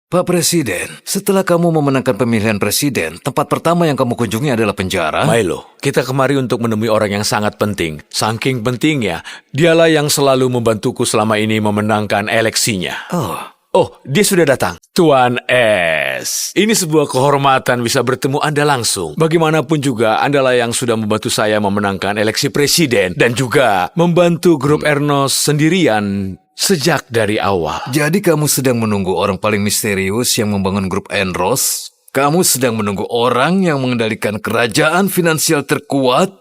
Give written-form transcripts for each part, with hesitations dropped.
Pak Presiden, setelah kamu memenangkan pemilihan presiden, tempat pertama yang kamu kunjungi adalah penjara? Milo, kita kemari untuk menemui orang yang sangat penting. Saking pentingnya, dialah yang selalu membantuku selama ini memenangkan eleksinya. Oh, dia sudah datang. Tuan S. Ini sebuah kehormatan bisa bertemu Anda langsung. Bagaimanapun juga, Andalah yang sudah membantu saya memenangkan eleksi presiden dan juga membantu grup Ernos sendirian sejak dari awal. Jadi kamu sedang menunggu orang paling misterius yang membangun grup Enros? Kamu sedang menunggu orang yang mengendalikan kerajaan finansial terkuat?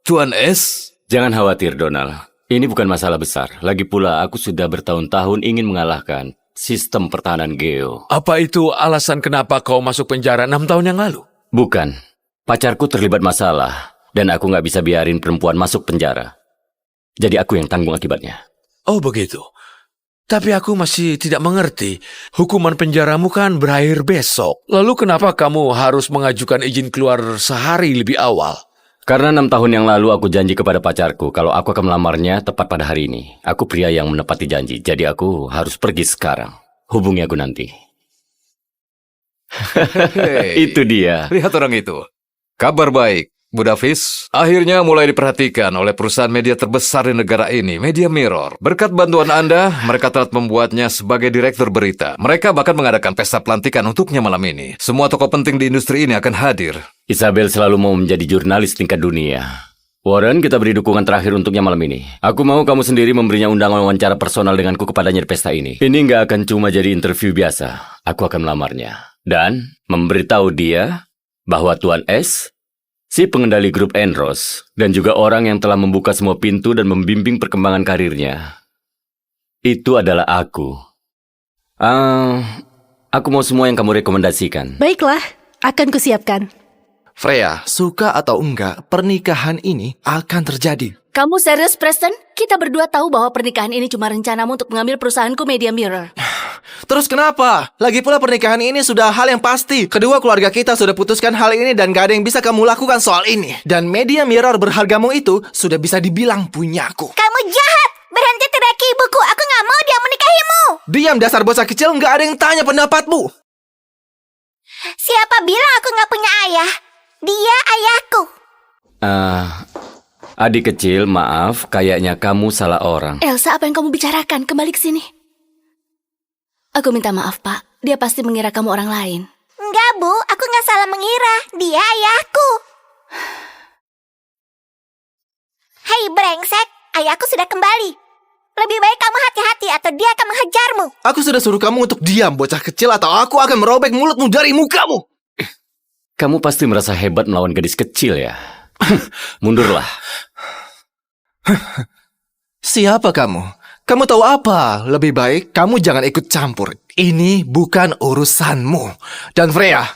Tuan S? Jangan khawatir, Donald. Ini bukan masalah besar. Lagi pula, aku sudah bertahun-tahun ingin mengalahkan sistem pertahanan Geo. Apa itu alasan kenapa kau masuk penjara 6 tahun yang lalu? Bukan. Pacarku terlibat masalah, dan aku nggak bisa biarin perempuan masuk penjara. Jadi aku yang tanggung akibatnya. Oh begitu. Tapi aku masih tidak mengerti. Hukuman penjaramu kan berakhir besok. Lalu kenapa kamu harus mengajukan izin keluar sehari lebih awal? Karena 6 tahun yang lalu aku janji kepada pacarku kalau aku akan melamarnya tepat pada hari ini. Aku pria yang menepati janji, jadi aku harus pergi sekarang. Hubungi aku nanti. Hey, Itu dia. lihat orang itu. Kabar baik, Bu Davis. Akhirnya mulai diperhatikan oleh perusahaan media terbesar di negara ini, Media Mirror. Berkat bantuan Anda, mereka telah membuatnya sebagai direktur berita. Mereka bahkan mengadakan pesta pelantikan untuknya malam ini. Semua tokoh penting di industri ini akan hadir. Isabel selalu mau menjadi jurnalis tingkat dunia. Warren, kita beri dukungan terakhir untuknya malam ini. Aku mau kamu sendiri memberinya undangan wawancara personal denganku kepadanya di pesta ini. Ini nggak akan cuma jadi interview biasa. Aku akan melamarnya. Dan memberitahu dia bahwa Tuan S, si pengendali grup Enros, dan juga orang yang telah membuka semua pintu dan membimbing perkembangan karirnya, itu adalah aku. Aku mau semua yang kamu rekomendasikan. Baiklah, akan kusiapkan. Freya, suka atau enggak, pernikahan ini akan terjadi. Kamu serius, Preston? Kita berdua tahu bahwa pernikahan ini cuma rencanamu untuk mengambil perusahaanku Media Mirror. Terus kenapa? Lagi pula pernikahan ini sudah hal yang pasti. Kedua keluarga kita sudah putuskan hal ini dan gak ada yang bisa kamu lakukan soal ini. Dan Media Mirror berhargamu itu sudah bisa dibilang punyaku. Kamu jahat! Berhenti teriaki ibuku, aku gak mau dia menikahimu! Diam dasar bocah kecil, gak ada yang tanya pendapatmu. Siapa bilang aku gak punya ayah? Dia ayahku. Adik kecil, maaf, kayaknya kamu salah orang. Elsa, apa yang kamu bicarakan? Kembali ke sini. Aku minta maaf, Pak. Dia pasti mengira kamu orang lain. Enggak, Bu. Aku gak salah mengira. Dia ayahku. Hei, brengsek. Ayahku sudah kembali. Lebih baik kamu hati-hati atau dia akan menghajarmu. Aku sudah suruh kamu untuk diam, bocah kecil, atau aku akan merobek mulutmu dari mukamu. Kamu pasti merasa hebat melawan gadis kecil ya? Mundurlah. Siapa kamu? Kamu tahu apa? Lebih baik kamu jangan ikut campur. Ini bukan urusanmu. Dan Freya,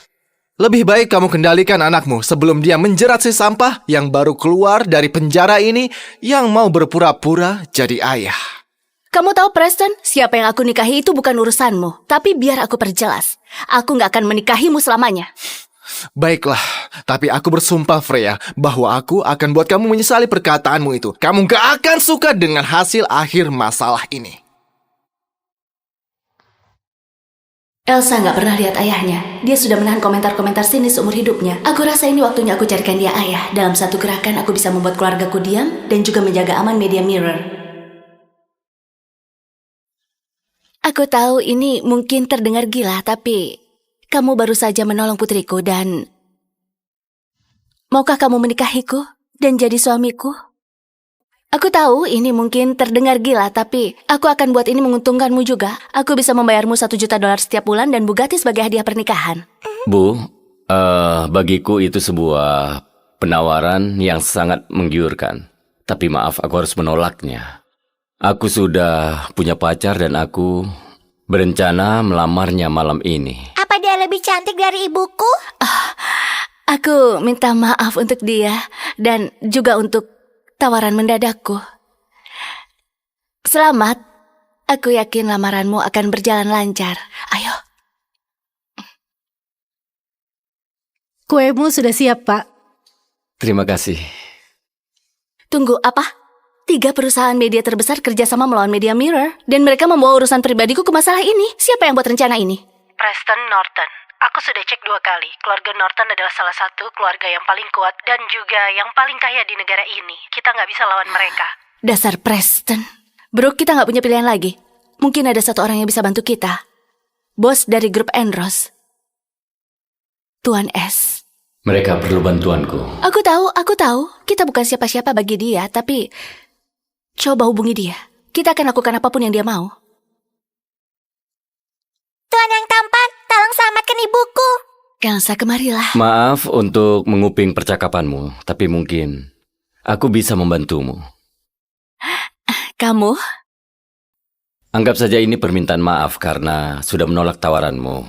lebih baik kamu kendalikan anakmu sebelum dia menjerat si sampah yang baru keluar dari penjara ini yang mau berpura-pura jadi ayah. Kamu tahu, Preston, siapa yang aku nikahi itu bukan urusanmu. Tapi biar aku perjelas. Aku gak akan menikahimu selamanya. Baiklah, tapi aku bersumpah Freya bahwa aku akan buat kamu menyesali perkataanmu itu. Kamu gak akan suka dengan hasil akhir masalah ini. Elsa gak pernah lihat ayahnya. Dia sudah menahan komentar-komentar sinis seumur hidupnya. Aku rasa ini waktunya aku carikan dia ayah. Dalam satu gerakan aku bisa membuat keluargaku diam dan juga menjaga aman Media Mirror. Aku tahu ini mungkin terdengar gila, tapi kamu baru saja menolong putriku dan maukah kamu menikahiku dan jadi suamiku? Aku tahu ini mungkin terdengar gila, tapi aku akan buat ini menguntungkanmu juga. Aku bisa membayarmu $1 juta setiap bulan dan Bugatti sebagai hadiah pernikahan. Bu, bagiku itu sebuah penawaran yang sangat menggiurkan. Tapi maaf, aku harus menolaknya. Aku sudah punya pacar dan aku berencana melamarnya malam ini. Apa dia lebih cantik dari ibuku? Aku minta maaf untuk dia dan juga untuk tawaran mendadakku. Selamat. Aku yakin lamaranmu akan berjalan lancar. Ayo. Kuemu sudah siap, Pak. Terima kasih. Tunggu, apa? 3 perusahaan media terbesar kerjasama melawan Media Mirror dan mereka membawa urusan pribadiku ke masalah ini. Siapa yang buat rencana ini? Preston Norton. Aku sudah cek 2 kali. Keluarga Norton adalah salah satu keluarga yang paling kuat dan juga yang paling kaya di negara ini. Kita nggak bisa lawan mereka. Dasar Preston. Bro, kita nggak punya pilihan lagi. Mungkin ada satu orang yang bisa bantu kita. Bos dari grup Enros. Tuan S. Mereka perlu bantuanku. Aku tahu. Kita bukan siapa-siapa bagi dia, tapi coba hubungi dia. Kita akan lakukan apapun yang dia mau. Tuan yang tampan, tolong selamatkan ibuku. Elsa, kemarilah. Maaf untuk menguping percakapanmu, tapi mungkin aku bisa membantumu. Kamu? Anggap saja ini permintaan maaf karena sudah menolak tawaranmu.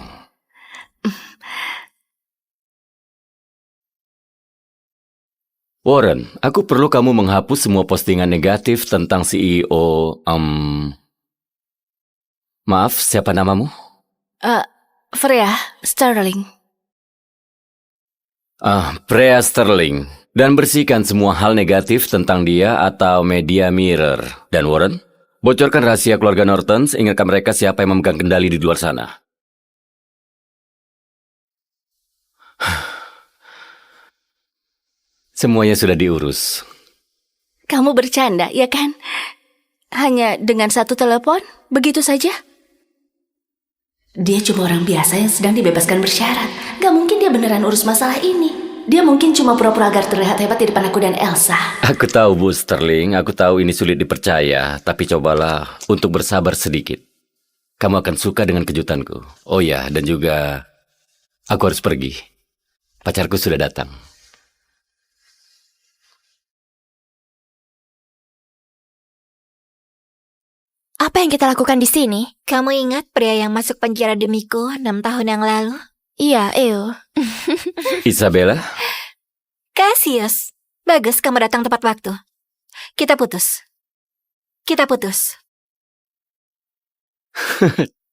Warren, aku perlu kamu menghapus semua postingan negatif tentang CEO. Maaf, siapa namamu? Freya Sterling. Freya Sterling. Dan bersihkan semua hal negatif tentang dia atau media mirror. Dan Warren, bocorkan rahasia keluarga Norton, ingatkan mereka siapa yang memegang kendali di luar sana. Semuanya sudah diurus. Kamu bercanda, ya kan? Hanya dengan satu telepon, begitu saja? Dia cuma orang biasa yang sedang dibebaskan bersyarat. Gak mungkin dia beneran urus masalah ini. Dia mungkin cuma pura-pura agar terlihat hebat di depan aku dan Elsa. Aku tahu, Bu Sterling. Aku tahu ini sulit dipercaya. Tapi cobalah untuk bersabar sedikit. Kamu akan suka dengan kejutanku. Oh ya, dan juga aku harus pergi. Pacarku sudah datang. Apa yang kita lakukan di sini? Kamu ingat pria yang masuk penjara demiku 6 tahun yang lalu? Iya, Eo. Isabella? Cassius. Bagus kamu datang tepat waktu. Kita putus.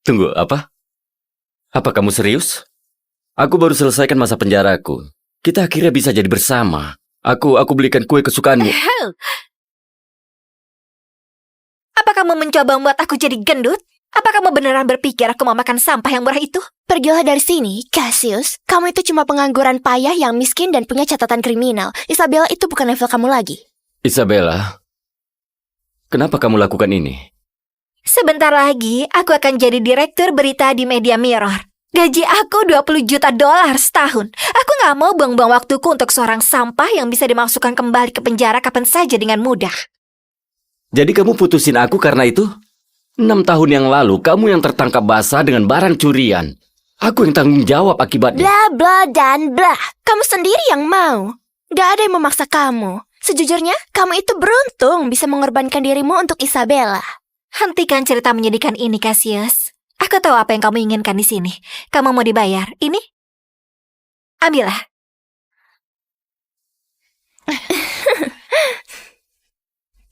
Tunggu, apa? Apa kamu serius? Aku baru selesaikan masa penjaraku. Kita akhirnya bisa jadi bersama. Aku belikan kue kesukaanmu. Apa kamu mencoba membuat aku jadi gendut? Apa kamu beneran berpikir aku mau makan sampah yang murah itu? Pergilah dari sini, Cassius. Kamu itu cuma pengangguran payah yang miskin dan punya catatan kriminal. Isabella itu bukan level kamu lagi. Isabella, kenapa kamu lakukan ini? Sebentar lagi, aku akan jadi direktur berita di Media Mirror. Gaji aku $20 juta setahun. Aku gak mau buang-buang waktuku untuk seorang sampah yang bisa dimasukkan kembali ke penjara kapan saja dengan mudah. Jadi kamu putusin aku karena itu? 6 tahun yang lalu, kamu yang tertangkap basah dengan barang curian. Aku yang tanggung jawab akibatnya. Bla bla dan bla. Kamu sendiri yang mau. Gak ada yang memaksa kamu. Sejujurnya, kamu itu beruntung bisa mengorbankan dirimu untuk Isabella. Hentikan cerita menyedihkan ini, Cassius. Aku tahu apa yang kamu inginkan di sini. Kamu mau dibayar. Ini? Ambillah.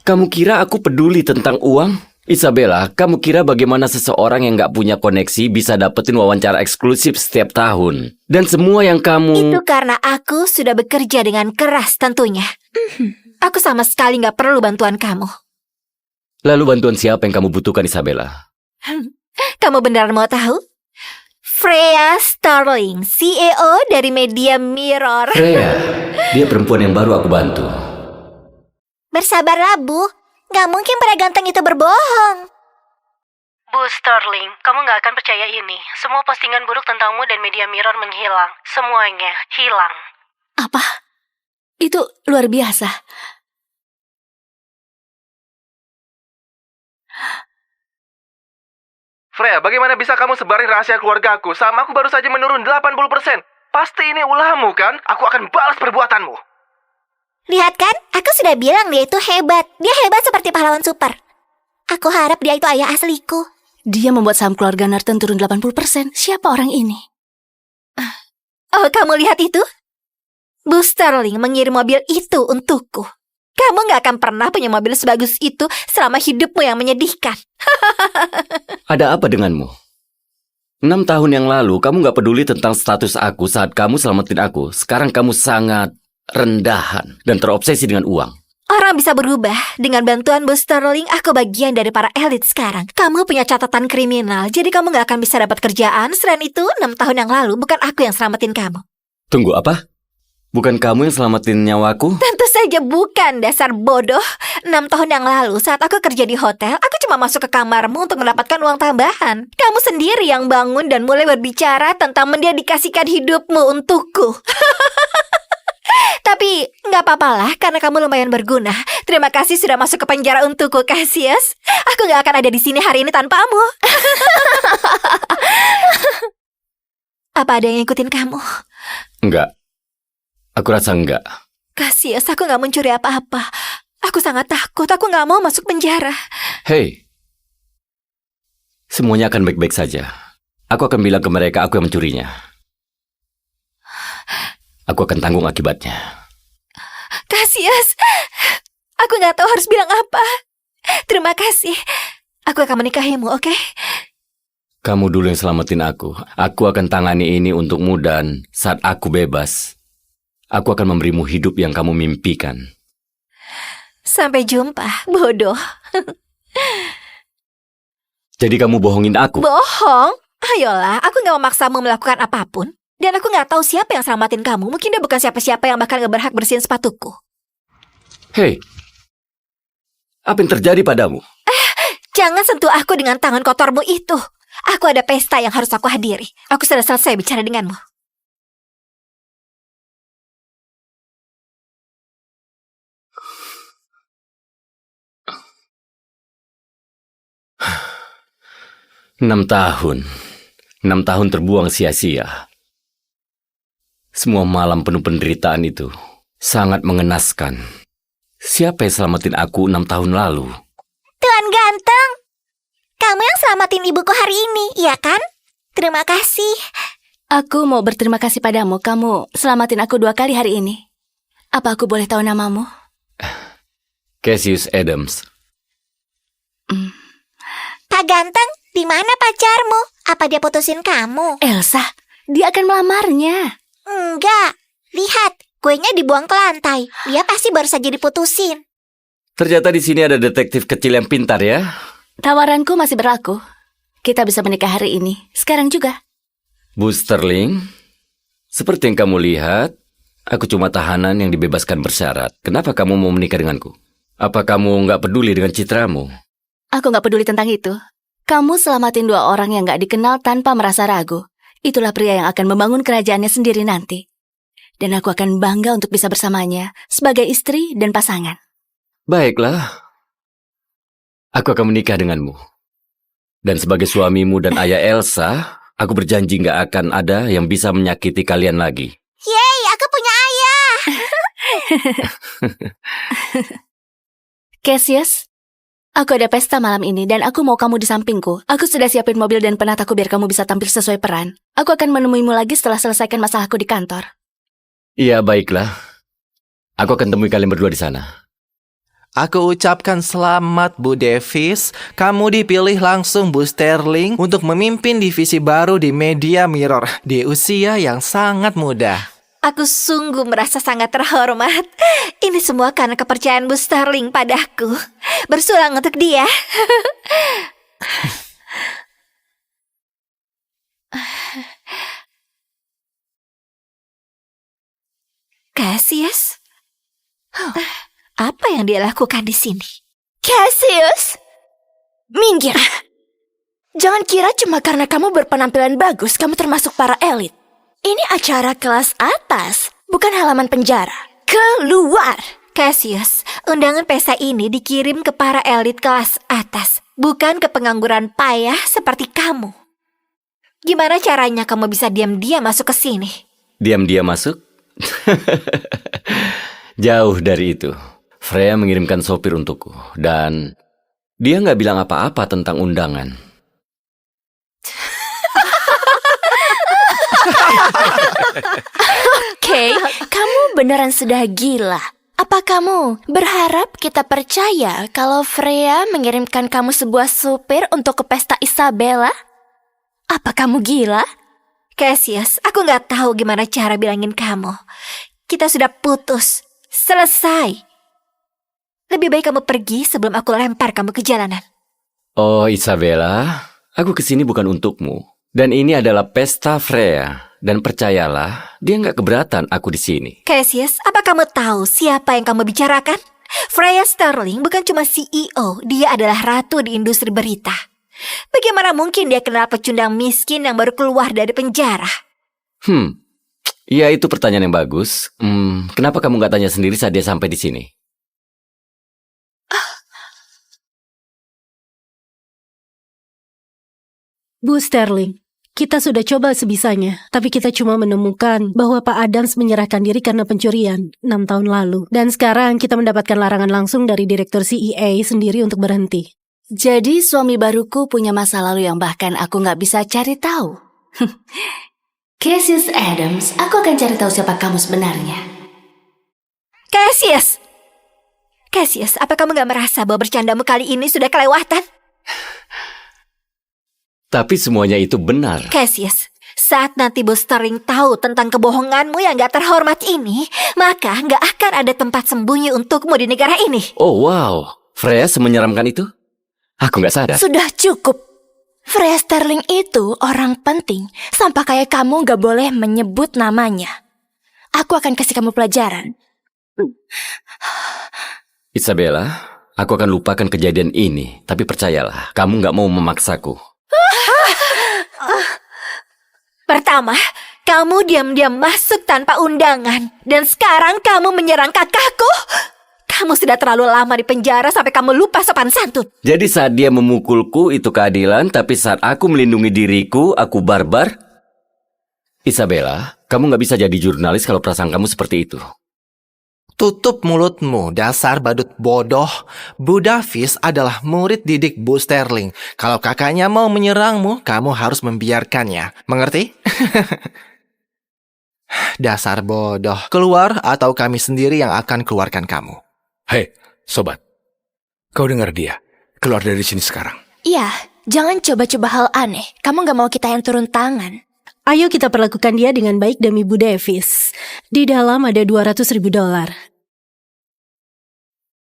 Kamu kira aku peduli tentang uang? Isabella, kamu kira bagaimana seseorang yang gak punya koneksi bisa dapetin wawancara eksklusif setiap tahun? Dan semua yang kamu... Itu karena aku sudah bekerja dengan keras tentunya. Aku sama sekali gak perlu bantuan kamu. Lalu bantuan siapa yang kamu butuhkan, Isabella? Kamu beneran mau tahu? Freya Sterling, CEO dari Media Mirror. Freya, dia perempuan yang baru aku bantu. Bersabarlah, Bu. Gak mungkin pria ganteng itu berbohong. Bu Sterling, kamu nggak akan percaya ini. Semua postingan buruk tentangmu dan Media Mirror menghilang. Semuanya hilang. Apa? Itu luar biasa. Freya, bagaimana bisa kamu sebarin rahasia keluarga aku? Sama aku baru saja menurun 80%. Pasti ini ulahmu kan? Aku akan balas perbuatanmu. Lihat kan, aku sudah bilang dia itu hebat. Dia hebat seperti pahlawan super. Aku harap dia itu ayah asliku. Dia membuat saham keluarga Norton turun 80%. Siapa orang ini? Oh, kamu lihat itu? Bu Sterling mengirim mobil itu untukku. Kamu gak akan pernah punya mobil sebagus itu selama hidupmu yang menyedihkan. Ada apa denganmu? 6 tahun yang lalu, kamu gak peduli tentang status aku saat kamu selamatin aku. Sekarang kamu sangat rendahan dan terobsesi dengan uang. Orang bisa berubah. Dengan bantuan Bos Sterling, aku bagian dari para elit sekarang. Kamu punya catatan kriminal, jadi kamu gak akan bisa dapat kerjaan. Selain itu, 6 tahun yang lalu bukan aku yang selamatin kamu. Tunggu apa? Bukan kamu yang selamatin nyawaku? Tentu saja bukan, dasar bodoh. 6 tahun yang lalu, saat aku kerja di hotel, aku cuma masuk ke kamarmu untuk mendapatkan uang tambahan. Kamu sendiri yang bangun dan mulai berbicara tentang mendedikasikan hidupmu untukku. Tapi nggak apa-apalah karena kamu lumayan berguna. Terima kasih sudah masuk ke penjara untukku, Cassius. Aku nggak akan ada di sini hari ini tanpamu. Apa ada yang ngikutin kamu? Enggak. Aku rasa enggak. Cassius, aku nggak mencuri apa-apa. Aku sangat takut. Aku nggak mau masuk penjara. Hei. Semuanya akan baik-baik saja. Aku akan bilang ke mereka aku yang mencurinya. Aku akan tanggung akibatnya. Cassius, aku nggak tahu harus bilang apa. Terima kasih. Aku akan menikahimu, oke? Kamu dulu yang selamatin aku. Aku akan tangani ini untukmu dan saat aku bebas, aku akan memberimu hidup yang kamu mimpikan. Sampai jumpa, bodoh. Jadi kamu bohongin aku? Bohong? Ayolah, aku nggak memaksamu melakukan apapun. Dan aku nggak tahu siapa yang selamatin kamu. Mungkin dia bukan siapa-siapa yang bahkan gak berhak bersihin sepatuku. Hei, apa yang terjadi padamu? Jangan sentuh aku dengan tangan kotormu itu. Aku ada pesta yang harus aku hadiri. Aku sudah selesai bicara denganmu. Enam tahun terbuang sia-sia. Semua malam penuh penderitaan itu sangat mengenaskan. Siapa yang selamatin aku 6 tahun lalu? Tuan ganteng, kamu yang selamatin ibuku hari ini, iya kan? Terima kasih. Aku mau berterima kasih padamu. Kamu selamatin aku 2 kali hari ini. Apa aku boleh tahu namamu? Cassius Adams. Pak ganteng, di mana pacarmu? Apa dia putusin kamu? Elsa, dia akan melamarnya. Enggak. Lihat, kuenya dibuang ke lantai. Dia pasti baru saja diputusin. Ternyata di sini ada detektif kecil yang pintar ya. Tawaranku masih berlaku. Kita bisa menikah hari ini. Sekarang juga. Bu Sterling, seperti yang kamu lihat, aku cuma tahanan yang dibebaskan bersyarat. Kenapa kamu mau menikah denganku? Apa kamu nggak peduli dengan citramu? Aku nggak peduli tentang itu. Kamu selamatin 2 orang yang nggak dikenal tanpa merasa ragu. Itulah pria yang akan membangun kerajaannya sendiri nanti. Dan aku akan bangga untuk bisa bersamanya sebagai istri dan pasangan. Baiklah. Aku akan menikah denganmu. Dan sebagai suamimu dan ayah Elsa, aku berjanji nggak akan ada yang bisa menyakiti kalian lagi. Yeay, aku punya ayah. Cassius, aku ada pesta malam ini dan aku mau kamu di sampingku. Aku sudah siapin mobil dan penataku biar kamu bisa tampil sesuai peran. Aku akan menemuimu lagi setelah selesaikan masalahku di kantor. Iya, baiklah. Aku akan temui kalian berdua di sana. Aku ucapkan selamat Bu Davis. Kamu dipilih langsung Bu Sterling untuk memimpin divisi baru di Media Mirror di usia yang sangat muda. Aku sungguh merasa sangat terhormat. Ini semua karena kepercayaan Bu Sterling padaku. Bersulang untuk dia. Cassius? Apa yang dia lakukan di sini? Cassius, minggir. Jangan kira cuma karena kamu berpenampilan bagus, kamu termasuk para elit. Ini acara kelas atas, bukan halaman penjara. Keluar! Cassius, undangan pesta ini dikirim ke para elit kelas atas, bukan ke pengangguran payah seperti kamu. Gimana caranya kamu bisa diam-diam masuk ke sini? Diam-diam masuk? Jauh dari itu. Freya mengirimkan sopir untukku. Dan dia nggak bilang apa-apa tentang undangan. Oke, kamu beneran sudah gila. Apa kamu berharap kita percaya kalau Freya mengirimkan kamu sebuah supir untuk ke pesta Isabella? Apa kamu gila? Cassius, aku nggak tahu gimana cara bilangin kamu. Kita sudah putus. Selesai. Lebih baik kamu pergi sebelum aku lempar kamu ke jalanan. Oh, Isabella, aku kesini bukan untukmu. Dan ini adalah pesta Freya. Dan percayalah, dia nggak keberatan aku di sini. Cassius, apa kamu tahu siapa yang kamu bicarakan? Freya Sterling bukan cuma CEO, dia adalah ratu di industri berita. Bagaimana mungkin dia kenal pecundang miskin yang baru keluar dari penjara? Ya itu pertanyaan yang bagus. Kenapa kamu nggak tanya sendiri saat dia sampai di sini? Bu Sterling, kita sudah coba sebisanya, tapi kita cuma menemukan bahwa Pak Adams menyerahkan diri karena pencurian 6 tahun lalu. Dan sekarang kita mendapatkan larangan langsung dari Direktur CEA sendiri untuk berhenti. Jadi suami baruku punya masa lalu yang bahkan aku nggak bisa cari tahu. Cassius Adams, aku akan cari tahu siapa kamu sebenarnya. Cassius! Cassius, apa kamu gak merasa bahwa bercandamu kali ini sudah kelewatan? Tapi semuanya itu benar. Cassius, saat nanti Bos Sterling tahu tentang kebohonganmu yang gak terhormat ini, maka gak akan ada tempat sembunyi untukmu di negara ini. Oh wow, Freya semenyeramkan itu? Aku nggak sadar. Sudah cukup. Freya Sterling itu orang penting. Sampai kayak kamu gak boleh menyebut namanya. Aku akan kasih kamu pelajaran. Isabella, aku akan lupakan kejadian ini. Tapi percayalah, kamu nggak mau memaksaku. Pertama, kamu diam-diam masuk tanpa undangan. Dan sekarang kamu menyerang kakakku. Kamu sudah terlalu lama di penjara sampai kamu lupa sopan santun. Jadi saat dia memukulku itu keadilan, tapi saat aku melindungi diriku, aku barbar. Isabella, kamu nggak bisa jadi jurnalis kalau perasaan kamu seperti itu. Tutup mulutmu, dasar badut bodoh. Bu Davis adalah murid didik Bu Sterling. Kalau kakaknya mau menyerangmu, kamu harus membiarkannya. Mengerti? Dasar bodoh. Keluar atau kami sendiri yang akan keluarkan kamu. Hei, sobat. Kau dengar dia. Keluar dari sini sekarang. Iya, jangan coba-coba hal aneh. Kamu gak mau kita yang turun tangan. Ayo kita perlakukan dia dengan baik demi Bu Davis. Di dalam ada $200.000.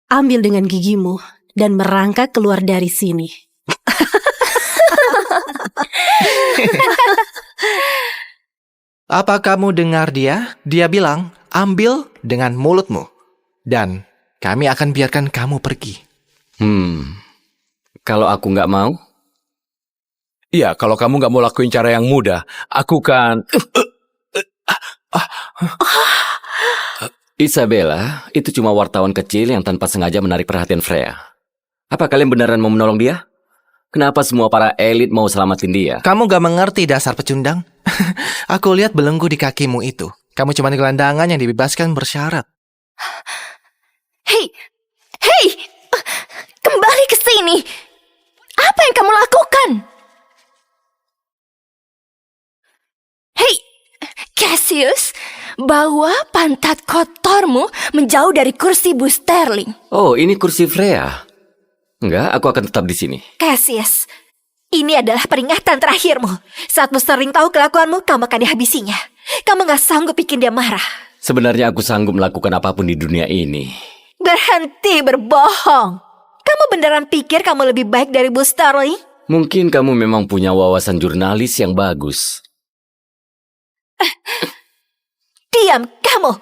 Ambil dengan gigimu dan merangkak keluar dari sini. Apa kamu dengar dia? Dia bilang, ambil dengan mulutmu. Dan kami akan biarkan kamu pergi. Kalau aku nggak mau? Iya, kalau kamu nggak mau lakuin cara yang mudah, aku kan... Isabella, itu cuma wartawan kecil yang tanpa sengaja menarik perhatian Freya. Apa kalian beneran mau menolong dia? Kenapa semua para elit mau selamatin dia? Kamu gak mengerti dasar pecundang? Aku lihat belenggu di kakimu itu. Kamu cuma gelandangan yang dibebaskan bersyarat. Hei, kembali ke sini. Apa yang kamu lakukan? Hei, Cassius, bawa pantat kotormu menjauh dari kursi Bu Sterling. Oh, ini kursi Freya. Enggak, aku akan tetap di sini. Cassius, ini adalah peringatan terakhirmu. Saat Bos Sterling tahu kelakuanmu, kamu akan dihabisinya. Kamu gak sanggup bikin dia marah. Sebenarnya aku sanggup melakukan apapun di dunia ini. Berhenti berbohong. Kamu beneran pikir kamu lebih baik dari Bos Sterling? Mungkin kamu memang punya wawasan jurnalis yang bagus. Diam, kamu.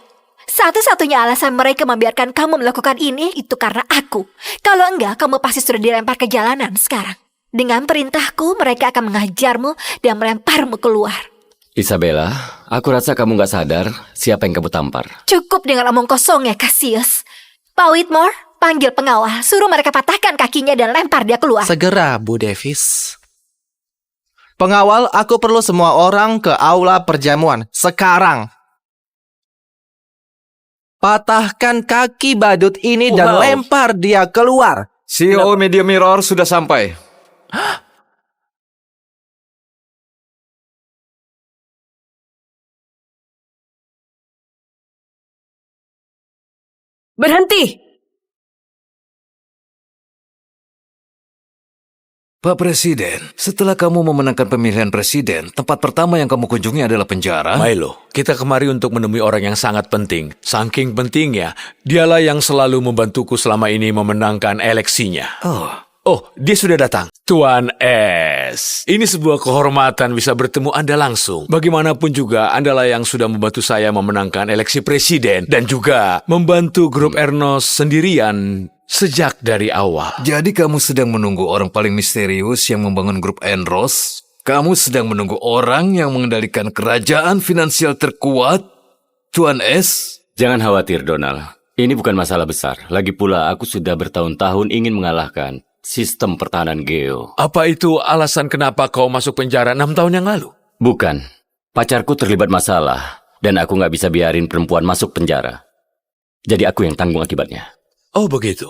Satu-satunya alasan mereka membiarkan kamu melakukan ini itu karena aku. Kalau enggak, kamu pasti sudah dilempar ke jalanan sekarang. Dengan perintahku, mereka akan mengajarmu dan melemparmu keluar. Isabella, aku rasa kamu gak sadar siapa yang kamu tampar. Cukup dengan omong kosong ya, Cassius. Pak Whitmore, panggil pengawal. Suruh mereka patahkan kakinya dan lempar dia keluar. Segera, Bu Davis. Pengawal, aku perlu semua orang ke aula perjamuan. Sekarang. Patahkan kaki badut ini dan Wow. lempar dia keluar. CEO Media Mirror sudah sampai. Berhenti! Pak Presiden, setelah kamu memenangkan pemilihan presiden, tempat pertama yang kamu kunjungi adalah penjara. Milo, kita kemari untuk menemui orang yang sangat penting. Saking pentingnya, dialah yang selalu membantuku selama ini memenangkan eleksinya. Oh, dia sudah datang. Tuan S. Ini sebuah kehormatan bisa bertemu Anda langsung. Bagaimanapun juga, Andalah yang sudah membantu saya memenangkan eleksi presiden dan juga membantu grup Ernos sendirian sejak dari awal. Jadi kamu sedang menunggu orang paling misterius yang membangun grup Enros? Kamu sedang menunggu orang yang mengendalikan kerajaan finansial terkuat? Tuan S? Jangan khawatir, Donald. Ini bukan masalah besar. Lagi pula, aku sudah bertahun-tahun ingin mengalahkan sistem pertahanan Geo. Apa itu alasan kenapa kau masuk penjara 6 tahun yang lalu? Bukan. Pacarku terlibat masalah, dan aku nggak bisa biarin perempuan masuk penjara. Jadi aku yang tanggung akibatnya. Oh begitu.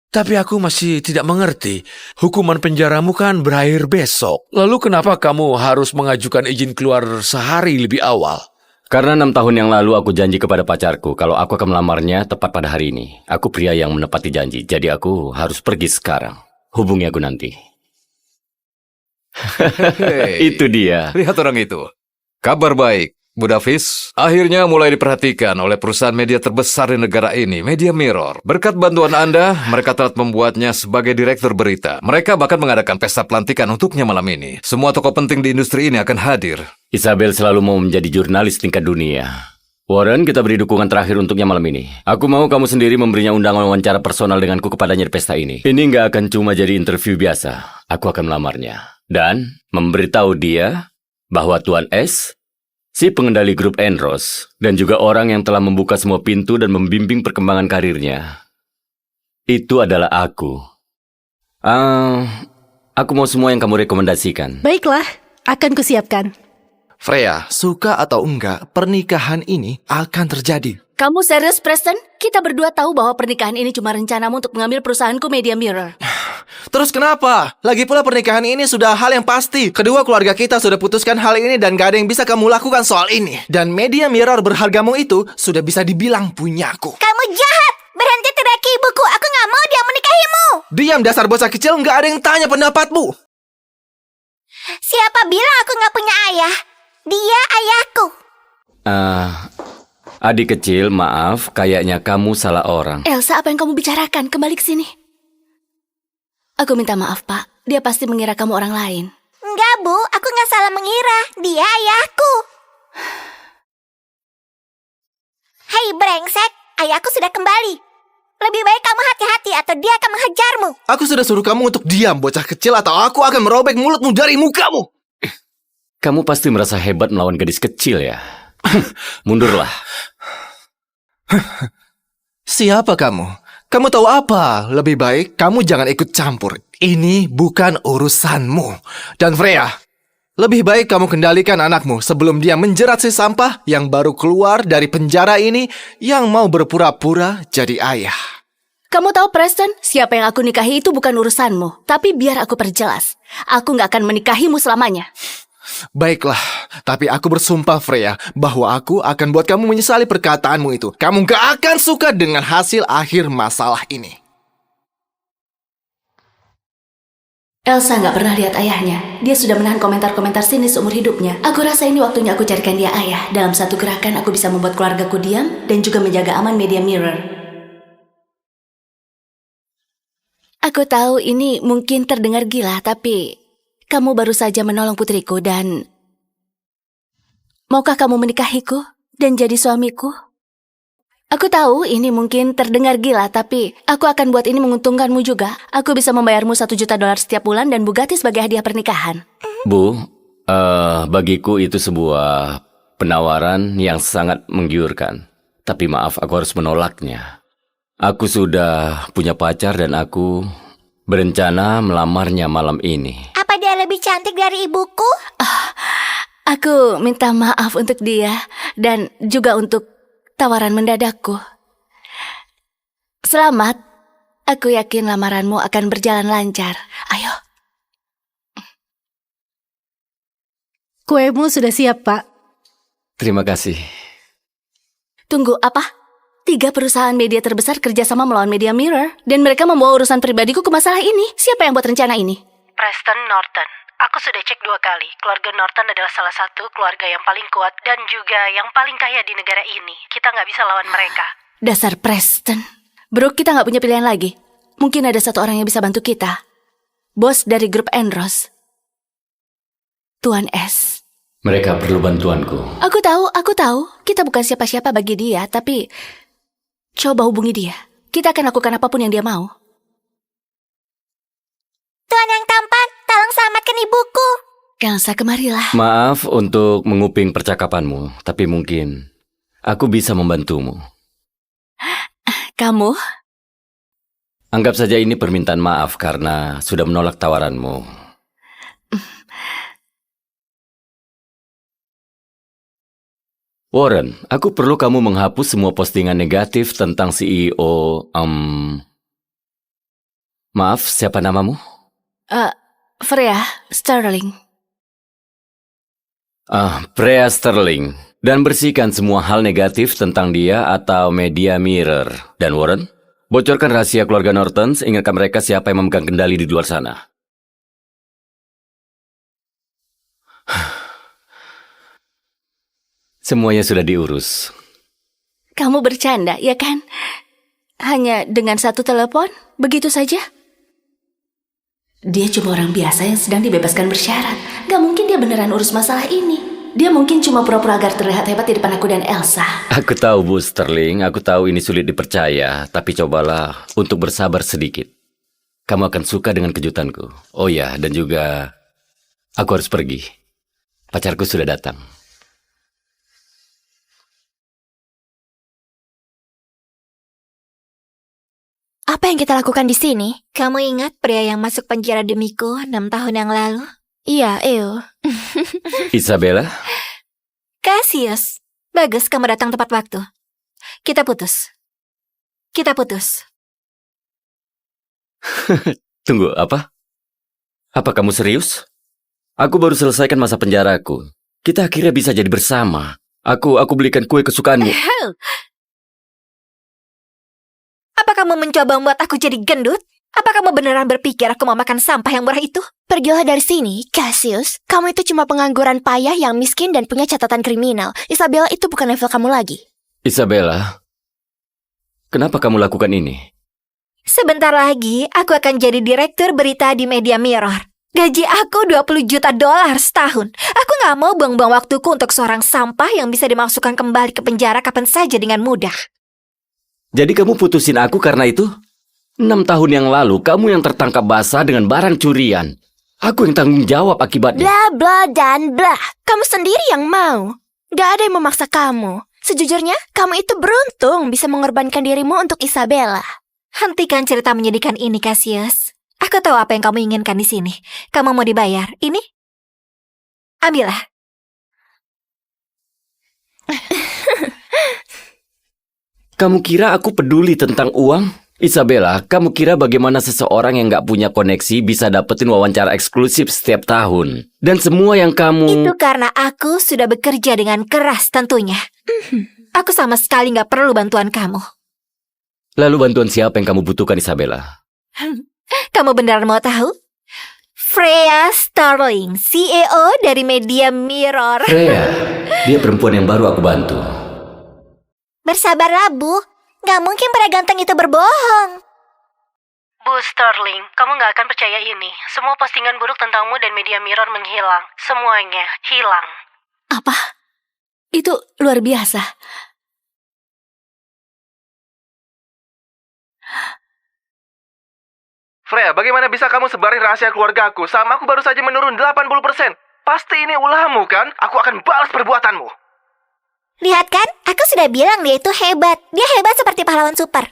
Tapi aku masih tidak mengerti. Hukuman penjaramu kan berakhir besok. Lalu kenapa kamu harus mengajukan izin keluar sehari lebih awal? Karena 6 tahun yang lalu aku janji kepada pacarku kalau aku akan melamarnya tepat pada hari ini. Aku pria yang menepati janji, jadi aku harus pergi sekarang. Hubungi aku nanti. Hei, Itu dia. lihat orang itu. Kabar baik, Bu Davis. Akhirnya mulai diperhatikan oleh perusahaan media terbesar di negara ini, Media Mirror. Berkat bantuan Anda, mereka telah membuatnya sebagai direktur berita. Mereka bahkan mengadakan pesta pelantikan untuknya malam ini. Semua tokoh penting di industri ini akan hadir. Isabel selalu mau menjadi jurnalis tingkat dunia. Warren, kita beri dukungan terakhir untuknya malam ini. Aku mau kamu sendiri memberinya undangan wawancara personal denganku kepadanya di pesta ini. Ini nggak akan cuma jadi interview biasa. Aku akan melamarnya. Dan memberitahu dia bahwa Tuan S, si pengendali grup Enros, dan juga orang yang telah membuka semua pintu dan membimbing perkembangan karirnya, itu adalah aku. Aku mau semua yang kamu rekomendasikan. Baiklah, akan kusiapkan. Freya, suka atau enggak, pernikahan ini akan terjadi. Kamu serius, Preston? Kita berdua tahu bahwa pernikahan ini cuma rencanamu untuk mengambil perusahaanku Media Mirror. Terus kenapa? Lagi pula pernikahan ini sudah hal yang pasti. Kedua keluarga kita sudah putuskan hal ini dan gak ada yang bisa kamu lakukan soal ini. Dan Media Mirror berhargamu itu sudah bisa dibilang punyaku. Kamu jahat! Berhenti teriaki ibuku, aku nggak mau dia menikahimu! Diam dasar bocah kecil, nggak ada yang tanya pendapatmu. Siapa bilang aku nggak punya ayah? Dia ayahku. Adik kecil, maaf, kayaknya kamu salah orang. Elsa, apa yang kamu bicarakan? Kembali ke sini. Aku minta maaf, Pak. Dia pasti mengira kamu orang lain. Enggak, Bu. Aku nggak salah mengira. Dia ayahku. Hei, brengsek. Ayahku sudah kembali. Lebih baik kamu hati-hati atau dia akan menghajarmu. Aku sudah suruh kamu untuk diam, bocah kecil, atau aku akan merobek mulutmu dari mukamu. Kamu pasti merasa hebat melawan gadis kecil ya? Mundurlah. Siapa kamu? Kamu tahu apa? Lebih baik kamu jangan ikut campur. Ini bukan urusanmu. Dan Freya, lebih baik kamu kendalikan anakmu sebelum dia menjerat si sampah yang baru keluar dari penjara ini yang mau berpura-pura jadi ayah. Kamu tahu, Preston, siapa yang aku nikahi itu bukan urusanmu. Tapi biar aku perjelas. Aku nggak akan menikahimu selamanya. Baiklah, tapi aku bersumpah Freya bahwa aku akan buat kamu menyesali perkataanmu itu. Kamu gak akan suka dengan hasil akhir masalah ini. Elsa nggak pernah lihat ayahnya. Dia sudah menahan komentar-komentar sinis seumur hidupnya. Aku rasa ini waktunya aku carikan dia ayah. Dalam satu gerakan aku bisa membuat keluargaku diam dan juga menjaga aman Media Mirror. Aku tahu ini mungkin terdengar gila, tapi kamu baru saja menolong putriku dan... Maukah kamu menikahiku dan jadi suamiku? Aku tahu ini mungkin terdengar gila, tapi aku akan buat ini menguntungkanmu juga. Aku bisa membayarmu $1 juta setiap bulan dan Bugatti sebagai hadiah pernikahan. Bu, bagiku itu sebuah penawaran yang sangat menggiurkan. Tapi maaf, aku harus menolaknya. Aku sudah punya pacar dan aku berencana melamarnya malam ini. Apa dia lebih cantik dari ibuku? Aku minta maaf untuk dia dan juga untuk tawaran mendadakku. Selamat. Aku yakin lamaranmu akan berjalan lancar. Ayo. Kuemu sudah siap, Pak. Terima kasih. Tunggu, apa? 3 perusahaan media terbesar kerjasama melawan Media Mirror dan mereka membawa urusan pribadiku ke masalah ini. Siapa yang buat rencana ini? Preston Norton. Aku sudah cek 2 kali. Keluarga Norton adalah salah satu keluarga yang paling kuat dan juga yang paling kaya di negara ini. Kita nggak bisa lawan mereka. Dasar Preston. Bro, kita nggak punya pilihan lagi. Mungkin ada satu orang yang bisa bantu kita. Bos dari grup Enros. Tuan S. Mereka perlu bantuanku. Aku tahu. Kita bukan siapa-siapa bagi dia, tapi coba hubungi dia. Kita akan lakukan apapun yang dia mau. Tuan yang tampan, tolong selamatkan ibuku. Elsa, kemarilah. Maaf untuk menguping percakapanmu, tapi mungkin aku bisa membantumu. Kamu? Anggap saja ini permintaan maaf karena sudah menolak tawaranmu. Warren, aku perlu kamu menghapus semua postingan negatif tentang CEO. Maaf, siapa namamu? Freya Sterling. Freya Sterling. Dan bersihkan semua hal negatif tentang dia atau media mirror. Dan Warren, bocorkan rahasia keluarga Norton, ingatkan mereka siapa yang memegang kendali di luar sana. Semuanya sudah diurus. Kamu bercanda, ya kan? Hanya dengan satu telepon, begitu saja? Dia cuma orang biasa yang sedang dibebaskan bersyarat. Gak mungkin dia beneran urus masalah ini. Dia mungkin cuma pura-pura agar terlihat hebat di depan aku dan Elsa. Aku tahu, Bu Sterling. Aku tahu ini sulit dipercaya. Tapi cobalah untuk bersabar sedikit. Kamu akan suka dengan kejutanku. Oh ya, dan juga aku harus pergi. Pacarku sudah datang. Apa yang kita lakukan di sini? Kamu ingat pria yang masuk penjara demiku 6 tahun yang lalu? Iya, Eo. Isabella? Cassius. Bagus kamu datang tepat waktu. Kita putus. Tunggu, apa? Apa kamu serius? Aku baru selesaikan masa penjaraku. Kita akhirnya bisa jadi bersama. Aku belikan kue kesukaanmu. Apa kamu mencoba membuat aku jadi gendut? Apa kamu beneran berpikir aku mau makan sampah yang murah itu? Pergilah dari sini, Cassius. Kamu itu cuma pengangguran payah yang miskin dan punya catatan kriminal. Isabella itu bukan level kamu lagi. Isabella, kenapa kamu lakukan ini? Sebentar lagi, aku akan jadi direktur berita di Media Mirror. Gaji aku $20 juta setahun. Aku gak mau buang-buang waktuku untuk seorang sampah yang bisa dimasukkan kembali ke penjara kapan saja dengan mudah. Jadi kamu putusin aku karena itu? 6 tahun yang lalu, kamu yang tertangkap basah dengan barang curian. Aku yang tanggung jawab akibatnya. Bla bla dan bla. Kamu sendiri yang mau. Gak ada yang memaksa kamu. Sejujurnya, kamu itu beruntung bisa mengorbankan dirimu untuk Isabella. Hentikan cerita menyedihkan ini, Cassius. Aku tahu apa yang kamu inginkan di sini. Kamu mau dibayar. Ini? Ambillah. Kamu kira aku peduli tentang uang? Isabella, kamu kira bagaimana seseorang yang gak punya koneksi bisa dapetin wawancara eksklusif setiap tahun? Dan semua yang kamu... Itu karena aku sudah bekerja dengan keras tentunya. Aku sama sekali gak perlu bantuan kamu. Lalu bantuan siapa yang kamu butuhkan, Isabella? Kamu beneran mau tahu? Freya Sterling, CEO dari Media Mirror. Freya, dia perempuan yang baru aku bantu. Bersabarlah, Bu. Gak mungkin pria ganteng itu berbohong. Bu Sterling, kamu nggak akan percaya ini. Semua postingan buruk tentangmu dan Media Mirror menghilang. Semuanya hilang. Apa? Itu luar biasa. Freya, bagaimana bisa kamu sebarin rahasia keluarga aku? Sama aku baru saja menurun 80%. Pasti ini ulahmu kan? Aku akan balas perbuatanmu. Lihat kan, aku sudah bilang dia itu hebat. Dia hebat seperti pahlawan super.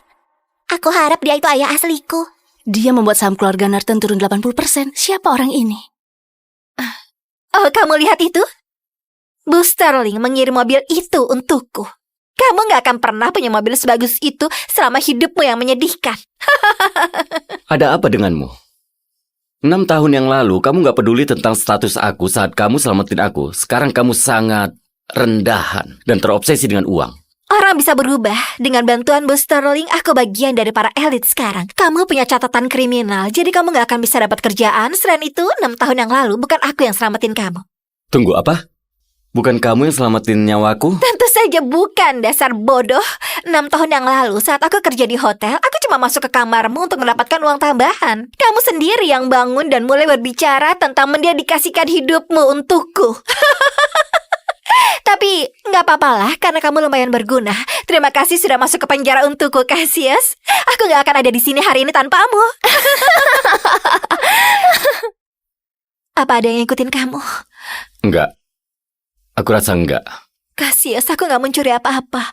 Aku harap dia itu ayah asliku. Dia membuat saham keluarga Norton turun 80%. Siapa orang ini? Oh, kamu lihat itu? Bu Sterling mengirim mobil itu untukku. Kamu gak akan pernah punya mobil sebagus itu selama hidupmu yang menyedihkan. Ada apa denganmu? 6 tahun yang lalu, kamu gak peduli tentang status aku saat kamu selamatin aku. Sekarang kamu sangat rendahan dan terobsesi dengan uang. Orang bisa berubah. Dengan bantuan Bu Sterling, aku bagian dari para elit sekarang. Kamu punya catatan kriminal, jadi kamu gak akan bisa dapat kerjaan. Selain itu, 6 tahun yang lalu, bukan aku yang selamatin kamu. Tunggu apa? Bukan kamu yang selamatin nyawaku? Tentu saja bukan, dasar bodoh. 6 tahun yang lalu, saat aku kerja di hotel, aku cuma masuk ke kamarmu untuk mendapatkan uang tambahan. Kamu sendiri yang bangun dan mulai berbicara tentang mendedikasikan hidupmu untukku. Tapi nggak apa-apalah, karena kamu lumayan berguna. Terima kasih sudah masuk ke penjara untukku, Cassius. Aku nggak akan ada di sini hari ini tanpamu. Apa ada yang ngikutin kamu? Enggak. Aku rasa enggak. Cassius, aku nggak mencuri apa-apa.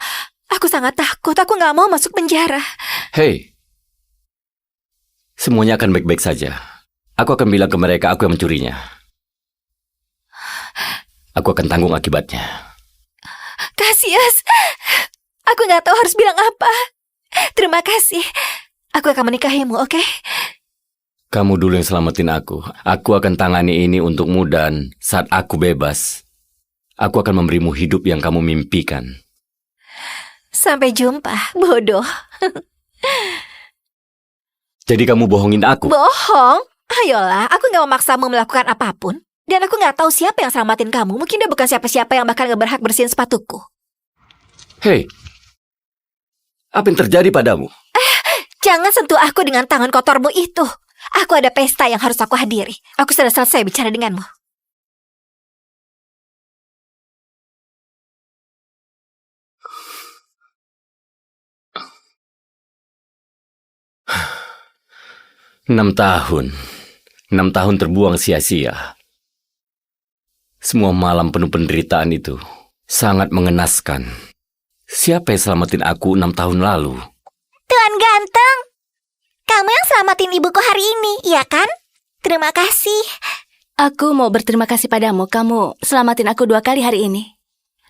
Aku sangat takut, aku nggak mau masuk penjara. Hei. Semuanya akan baik-baik saja. Aku akan bilang ke mereka aku yang mencurinya. Aku akan tanggung akibatnya. Cassius, aku nggak tahu harus bilang apa. Terima kasih. Aku akan menikahimu, oke? Kamu dulu yang selamatin aku. Aku akan tangani ini untukmu dan saat aku bebas, aku akan memberimu hidup yang kamu mimpikan. Sampai jumpa, bodoh. Jadi kamu bohongin aku? Bohong? Ayolah, aku nggak memaksamu melakukan apapun. Dan aku nggak tahu siapa yang selamatin kamu. Mungkin dia bukan siapa-siapa yang bahkan gak berhak bersihin sepatuku. Hei, apa yang terjadi padamu? Jangan sentuh aku dengan tangan kotormu itu. Aku ada pesta yang harus aku hadiri. Aku sudah selesai bicara denganmu. Enam tahun terbuang sia-sia. Semua malam penuh penderitaan itu sangat mengenaskan. Siapa yang selamatin aku 6 tahun lalu? Tuan ganteng, kamu yang selamatin ibuku hari ini, iya kan? Terima kasih. Aku mau berterima kasih padamu. Kamu selamatin aku 2 kali hari ini.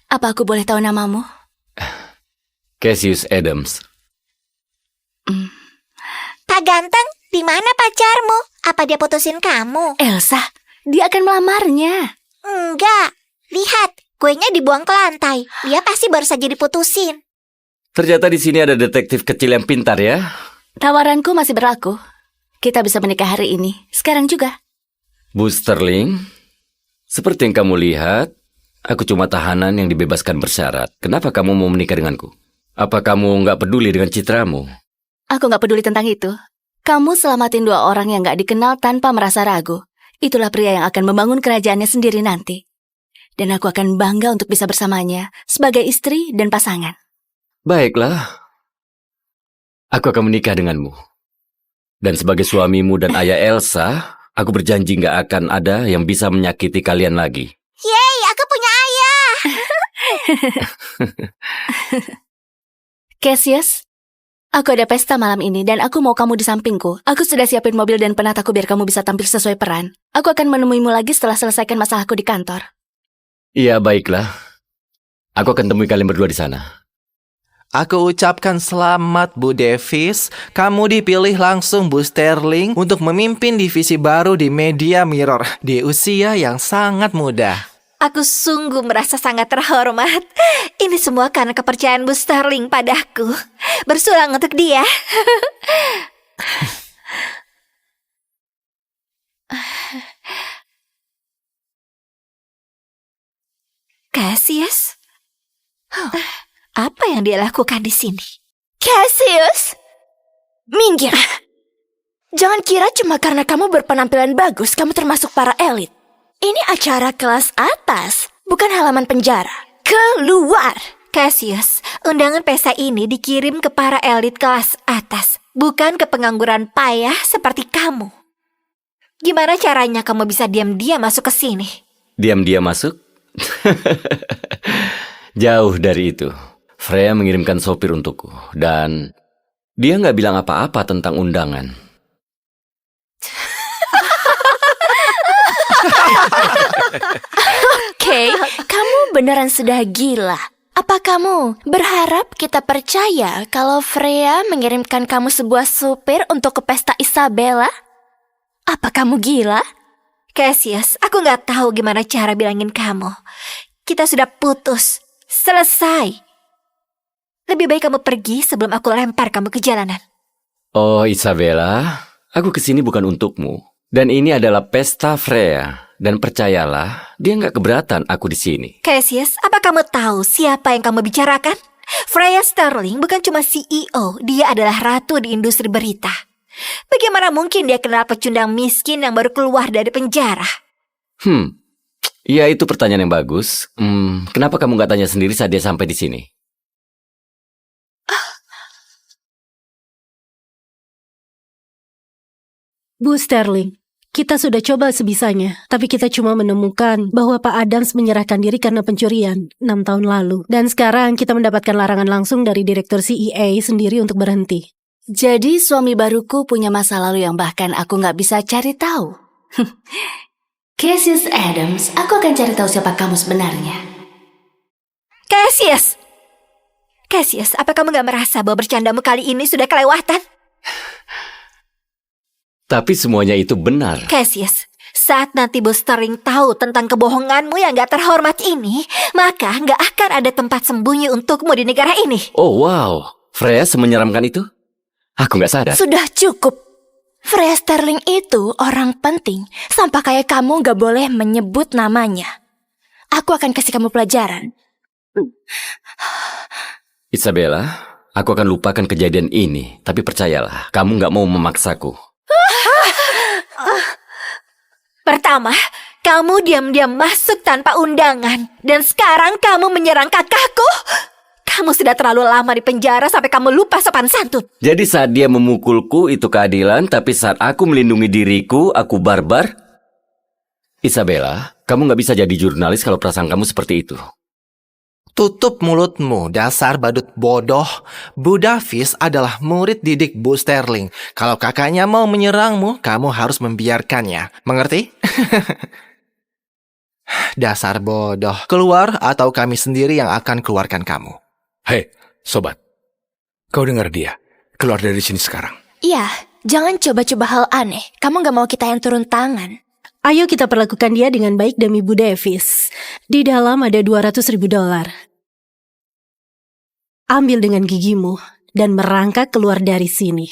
Apa aku boleh tahu namamu? Cassius Adams. Pak ganteng, di mana pacarmu? Apa dia putusin kamu? Elsa, dia akan melamarnya. Enggak. Lihat, kuenya dibuang ke lantai. Dia pasti baru saja diputusin. Ternyata di sini ada detektif kecil yang pintar ya. Tawaranku masih berlaku. Kita bisa menikah hari ini. Sekarang juga. Bu Sterling, seperti yang kamu lihat, aku cuma tahanan yang dibebaskan bersyarat. Kenapa kamu mau menikah denganku? Apa kamu nggak peduli dengan citramu? Aku nggak peduli tentang itu. Kamu selamatin 2 orang yang nggak dikenal tanpa merasa ragu. Itulah pria yang akan membangun kerajaannya sendiri nanti. Dan aku akan bangga untuk bisa bersamanya sebagai istri dan pasangan. Baiklah. Aku akan menikah denganmu. Dan sebagai suamimu dan ayah Elsa, aku berjanji nggak akan ada yang bisa menyakiti kalian lagi. Yeay, aku punya ayah. Cassius, aku ada pesta malam ini dan aku mau kamu di sampingku. Aku sudah siapin mobil dan penataku biar kamu bisa tampil sesuai peran. Aku akan menemuimu lagi setelah selesaikan masalahku di kantor. Iya, baiklah. Aku akan temui kalian berdua di sana. Aku ucapkan selamat Bu Davis. Kamu dipilih langsung Bu Sterling untuk memimpin divisi baru di Media Mirror di usia yang sangat muda. Aku sungguh merasa sangat terhormat. Ini semua karena kepercayaan Bu Sterling padaku. Bersulang untuk dia. Cassius? Apa yang dia lakukan di sini? Cassius, minggir. Jangan kira cuma karena kamu berpenampilan bagus, kamu termasuk para elit. Ini acara kelas atas, bukan halaman penjara. Keluar! Cassius, undangan pesta ini dikirim ke para elit kelas atas, bukan ke pengangguran payah seperti kamu. Gimana caranya kamu bisa diam-diam masuk ke sini? Diam-diam masuk? Jauh dari itu. Freya mengirimkan sopir untukku. Dan dia nggak bilang apa-apa tentang undangan. Oke, kamu beneran sudah gila. Apa kamu berharap kita percaya kalau Freya mengirimkan kamu sebuah supir untuk ke pesta Isabella? Apa kamu gila? Cassius, aku nggak tahu gimana cara bilangin kamu. Kita sudah putus. Selesai. Lebih baik kamu pergi sebelum aku lempar kamu ke jalanan. Oh, Isabella, aku kesini bukan untukmu. Dan ini adalah pesta Freya. Dan percayalah, dia nggak keberatan aku di sini. Cassius, apa kamu tahu siapa yang kamu bicarakan? Freya Sterling bukan cuma CEO, dia adalah ratu di industri berita. Bagaimana mungkin dia kenal pecundang miskin yang baru keluar dari penjara? Ya itu pertanyaan yang bagus. Kenapa kamu nggak tanya sendiri saat dia sampai di sini? Bu Sterling, kita sudah coba sebisanya, tapi kita cuma menemukan bahwa Pak Adams menyerahkan diri karena pencurian 6 tahun lalu. Dan sekarang kita mendapatkan larangan langsung dari Direktur CEA sendiri untuk berhenti. Jadi suami baruku punya masa lalu yang bahkan aku nggak bisa cari tahu. Cassius Adams, aku akan cari tahu siapa kamu sebenarnya. Cassius! Cassius, apa kamu gak merasa bahwa bercandamu kali ini sudah kelewatan? Tapi semuanya itu benar. Cassius, saat nanti Bu Sterling tahu tentang kebohonganmu yang gak terhormat ini, maka gak akan ada tempat sembunyi untukmu di negara ini. Oh wow, Freya semenyeramkan itu? Aku nggak sadar. Sudah cukup. Freya Sterling itu orang penting. Sampai kayak kamu gak boleh menyebut namanya. Aku akan kasih kamu pelajaran. Isabella, aku akan lupakan kejadian ini. Tapi percayalah, kamu nggak mau memaksaku. Pertama, kamu diam-diam masuk tanpa undangan. Dan sekarang kamu menyerang kakakku. Kamu sudah terlalu lama di penjara sampai kamu lupa sopan santun. Jadi saat dia memukulku itu keadilan, tapi saat aku melindungi diriku, aku barbar? Isabella, kamu nggak bisa jadi jurnalis kalau perasaan kamu seperti itu. Tutup mulutmu, dasar badut bodoh. Bu Davis adalah murid didik Bu Sterling. Kalau kakaknya mau menyerangmu, kamu harus membiarkannya. Mengerti? Dasar bodoh. Keluar atau kami sendiri yang akan keluarkan kamu. Hei, sobat. Kau dengar dia. Keluar dari sini sekarang. Iya, jangan coba-coba hal aneh. Kamu gak mau kita yang turun tangan. Ayo kita perlakukan dia dengan baik demi Bu Davis. Di dalam ada $200.000. Ambil dengan gigimu dan merangkak keluar dari sini.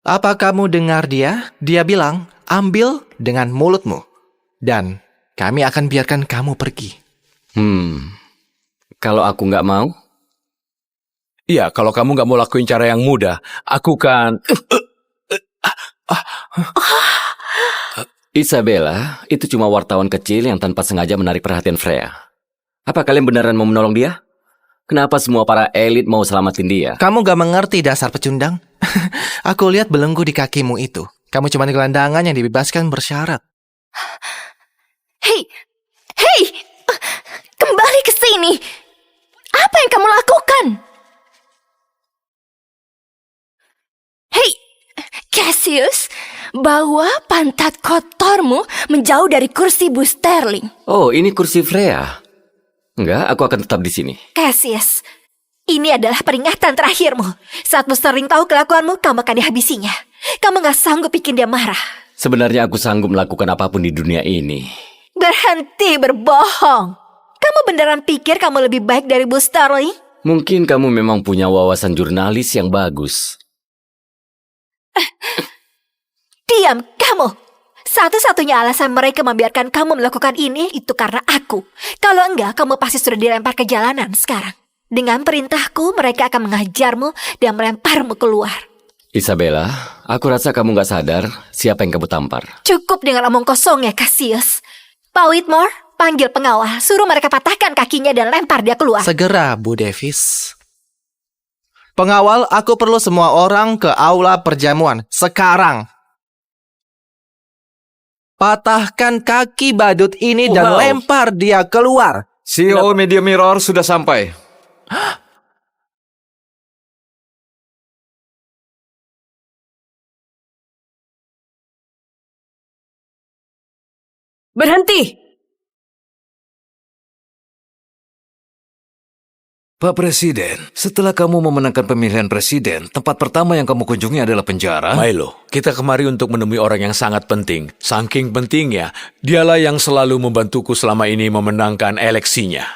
Apa kamu dengar dia? Dia bilang, ambil dengan mulutmu. Dan kami akan biarkan kamu pergi. Kalau aku nggak mau? Iya, kalau kamu nggak mau lakuin cara yang mudah, aku kan... Isabella, itu cuma wartawan kecil yang tanpa sengaja menarik perhatian Freya. Apa kalian beneran mau menolong dia? Kenapa semua para elit mau selamatin dia? Kamu gak mengerti dasar pecundang? Aku lihat belenggu di kakimu itu. Kamu cuma gelandangan yang dibebaskan bersyarat. Hei, kembali ke sini. Apa yang kamu lakukan? Hei, Cassius, bawa pantat kotormu menjauh dari kursi Bu Sterling. Oh, ini kursi Freya. Enggak, aku akan tetap di sini. Cassius, ini adalah peringatan terakhirmu. Saat Bu Sterling tahu kelakuanmu, kamu akan dihabisinya. Kamu gak sanggup bikin dia marah. Sebenarnya aku sanggup melakukan apapun di dunia ini. Berhenti berbohong. Kamu beneran pikir kamu lebih baik dari Bu Sterling? Mungkin kamu memang punya wawasan jurnalis yang bagus. Diam, kamu. Satu-satunya alasan mereka membiarkan kamu melakukan ini itu karena aku. Kalau enggak, kamu pasti sudah dilempar ke jalanan sekarang. Dengan perintahku, mereka akan mengajarmu dan melemparmu keluar. Isabella, aku rasa kamu gak sadar siapa yang kamu tampar. Cukup dengan omong kosong ya, Cassius. Pak Whitmore, panggil pengawal. Suruh mereka patahkan kakinya dan lempar dia keluar. Segera, Bu Davis. Pengawal, aku perlu semua orang ke aula perjamuan. Sekarang. Patahkan kaki badut ini dan Wow. lempar dia keluar. CEO Media Mirror sudah sampai. Berhenti! Pak Presiden, setelah kamu memenangkan pemilihan presiden, tempat pertama yang kamu kunjungi adalah penjara. Milo, kita kemari untuk menemui orang yang sangat penting. Saking pentingnya, dialah yang selalu membantuku selama ini memenangkan eleksinya.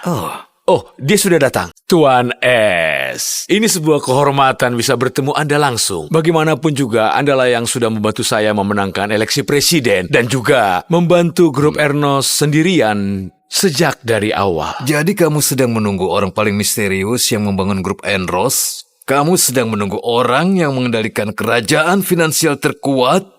Oh, dia sudah datang. Tuan S. Ini sebuah kehormatan bisa bertemu Anda langsung. Bagaimanapun juga, Andalah yang sudah membantu saya memenangkan eleksi presiden dan juga membantu grup Ernos sendirian sejak dari awal. Jadi kamu sedang menunggu orang paling misterius yang membangun grup Enros? Kamu sedang menunggu orang yang mengendalikan kerajaan finansial terkuat?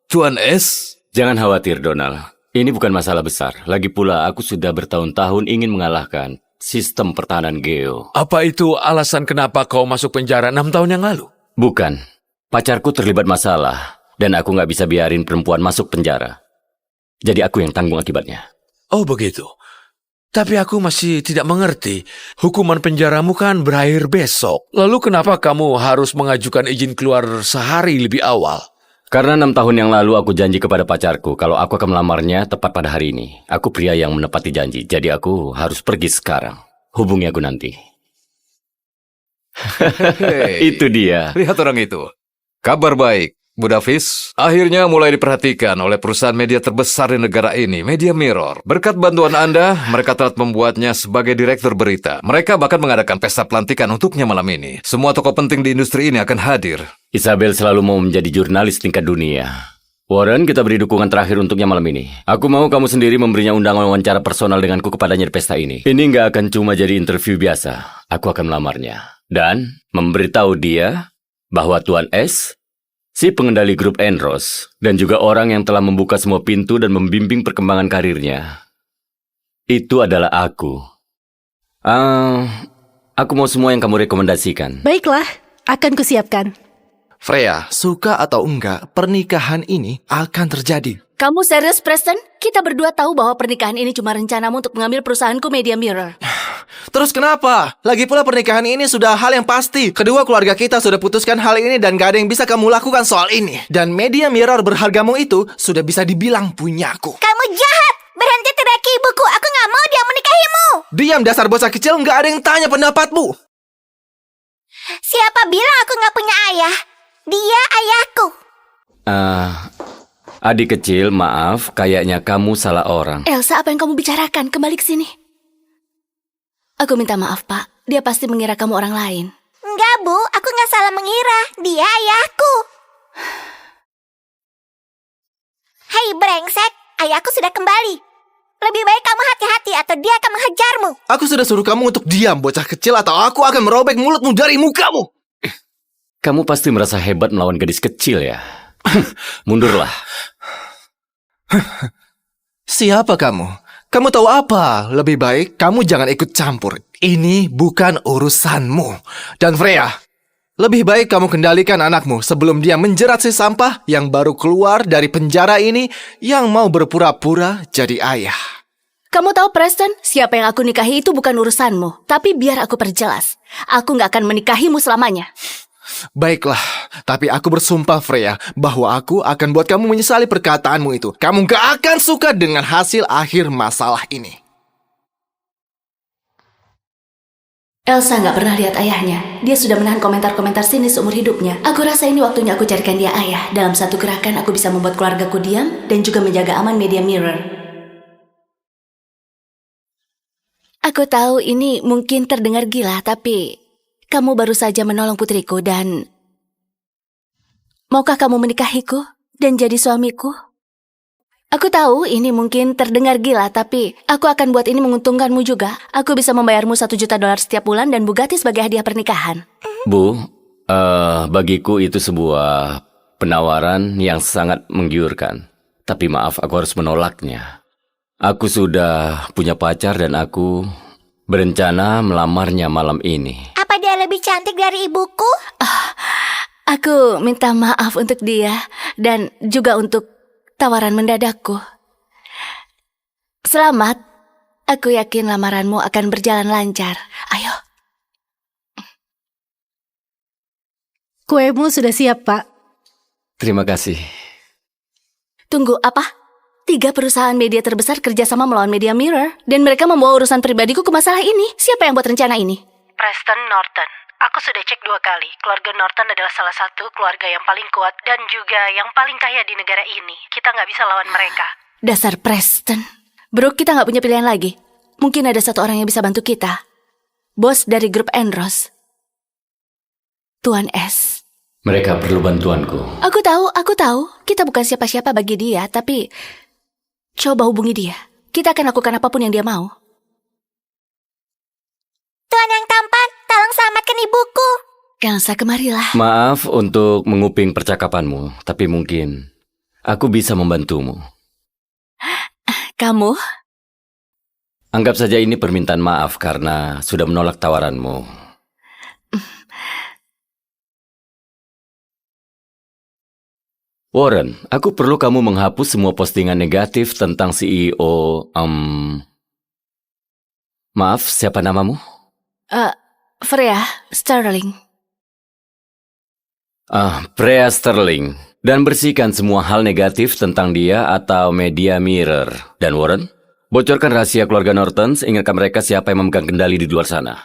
Tuan S? Jangan khawatir, Donald. Ini bukan masalah besar. Lagi pula, aku sudah bertahun-tahun ingin mengalahkan sistem pertahanan Geo. Apa itu alasan kenapa kau masuk penjara 6 tahun yang lalu? Bukan. Pacarku terlibat masalah, dan aku nggak bisa biarin perempuan masuk penjara. Jadi aku yang tanggung akibatnya. Oh begitu. Tapi aku masih tidak mengerti. Hukuman penjaramu kan berakhir besok. Lalu kenapa kamu harus mengajukan izin keluar sehari lebih awal? Karena 6 tahun yang lalu aku janji kepada pacarku kalau aku akan melamarnya tepat pada hari ini. Aku pria yang menepati janji, jadi aku harus pergi sekarang. Hubungi aku nanti. Hei, Itu dia. lihat orang itu. Kabar baik, Bu Davis. Akhirnya mulai diperhatikan oleh perusahaan media terbesar di negara ini, Media Mirror. Berkat bantuan Anda, mereka telah membuatnya sebagai direktur berita. Mereka bahkan mengadakan pesta pelantikan untuknya malam ini. Semua tokoh penting di industri ini akan hadir. Isabel selalu mau menjadi jurnalis tingkat dunia. Warren, kita beri dukungan terakhir untuknya malam ini. Aku mau kamu sendiri memberinya undangan wawancara personal denganku kepadanya di pesta ini. Ini nggak akan cuma jadi interview biasa. Aku akan melamarnya. Dan memberitahu dia bahwa Tuan S, si pengendali grup Enros, dan juga orang yang telah membuka semua pintu dan membimbing perkembangan karirnya, itu adalah aku. Aku mau semua yang kamu rekomendasikan. Baiklah, akan kusiapkan. Freya, suka atau enggak, pernikahan ini akan terjadi. Kamu serius, Preston? Kita berdua tahu bahwa pernikahan ini cuma rencanamu untuk mengambil perusahaanku Media Mirror. Terus kenapa? Lagi pula pernikahan ini sudah hal yang pasti. Kedua keluarga kita sudah putuskan hal ini dan gak ada yang bisa kamu lakukan soal ini. Dan Media Mirror berhargamu itu sudah bisa dibilang punyaku. Kamu jahat! Berhenti teriaki ibuku, aku nggak mau dia menikahimu! Diam dasar bocah kecil, nggak ada yang tanya pendapatmu. Siapa bilang aku nggak punya ayah? Dia ayahku. Adik kecil, maaf, kayaknya kamu salah orang. Elsa, apa yang kamu bicarakan? Kembali ke sini. Aku minta maaf, Pak. Dia pasti mengira kamu orang lain. Enggak, Bu. Aku nggak salah mengira. Dia ayahku. Hei, brengsek. Ayahku sudah kembali. Lebih baik kamu hati-hati atau dia akan menghajarmu. Aku sudah suruh kamu untuk diam, bocah kecil, atau aku akan merobek mulutmu dari mukamu. Kamu pasti merasa hebat melawan gadis kecil ya? Mundurlah. Siapa kamu? Kamu tahu apa? Lebih baik kamu jangan ikut campur. Ini bukan urusanmu. Dan Freya, lebih baik kamu kendalikan anakmu sebelum dia menjerat si sampah yang baru keluar dari penjara ini yang mau berpura-pura jadi ayah. Kamu tahu, Preston, siapa yang aku nikahi itu bukan urusanmu. Tapi biar aku perjelas. Aku nggak akan menikahimu selamanya. Baiklah, tapi aku bersumpah Freya bahwa aku akan buat kamu menyesali perkataanmu itu. Kamu gak akan suka dengan hasil akhir masalah ini. Elsa nggak pernah lihat ayahnya. Dia sudah menahan komentar-komentar sinis seumur hidupnya. Aku rasa ini waktunya aku carikan dia ayah. Dalam satu gerakan aku bisa membuat keluargaku diam dan juga menjaga aman Media Mirror. Aku tahu ini mungkin terdengar gila, tapi kamu baru saja menolong putriku dan... Maukah kamu menikahiku dan jadi suamiku? Aku tahu ini mungkin terdengar gila, tapi aku akan buat ini menguntungkanmu juga. Aku bisa membayarmu $1 juta setiap bulan dan Bugatti sebagai hadiah pernikahan. Bu, bagiku itu sebuah penawaran yang sangat menggiurkan. Tapi maaf, aku harus menolaknya. Aku sudah punya pacar dan aku berencana melamarnya malam ini. Apa dia lebih cantik dari ibuku? Aku minta maaf untuk dia dan juga untuk tawaran mendadakku. Selamat. Aku yakin lamaranmu akan berjalan lancar. Ayo. Kuemu sudah siap, Pak. Terima kasih. Tunggu, apa? 3 perusahaan media terbesar kerjasama melawan Media Mirror dan mereka membawa urusan pribadiku ke masalah ini. Siapa yang buat rencana ini? Preston Norton. Aku sudah cek 2 kali. Keluarga Norton adalah salah satu keluarga yang paling kuat dan juga yang paling kaya di negara ini. Kita nggak bisa lawan mereka. Dasar Preston. Bro, kita nggak punya pilihan lagi. Mungkin ada satu orang yang bisa bantu kita. Bos dari grup Enros. Tuan S. Mereka perlu bantuanku. Aku tahu. Kita bukan siapa-siapa bagi dia, tapi coba hubungi dia. Kita akan lakukan apapun yang dia mau. Tuan yang tampan, tolong selamatkan ibuku. Elsa, kemarilah. Maaf untuk menguping percakapanmu, tapi mungkin aku bisa membantumu. Kamu? Anggap saja ini permintaan maaf karena sudah menolak tawaranmu. Warren, aku perlu kamu menghapus semua postingan negatif tentang CEO. Maaf, siapa namamu? Freya Sterling. Freya Sterling. Dan bersihkan semua hal negatif tentang dia atau media mirror. Dan Warren, bocorkan rahasia keluarga Norton, ingatkan mereka siapa yang memegang kendali di luar sana.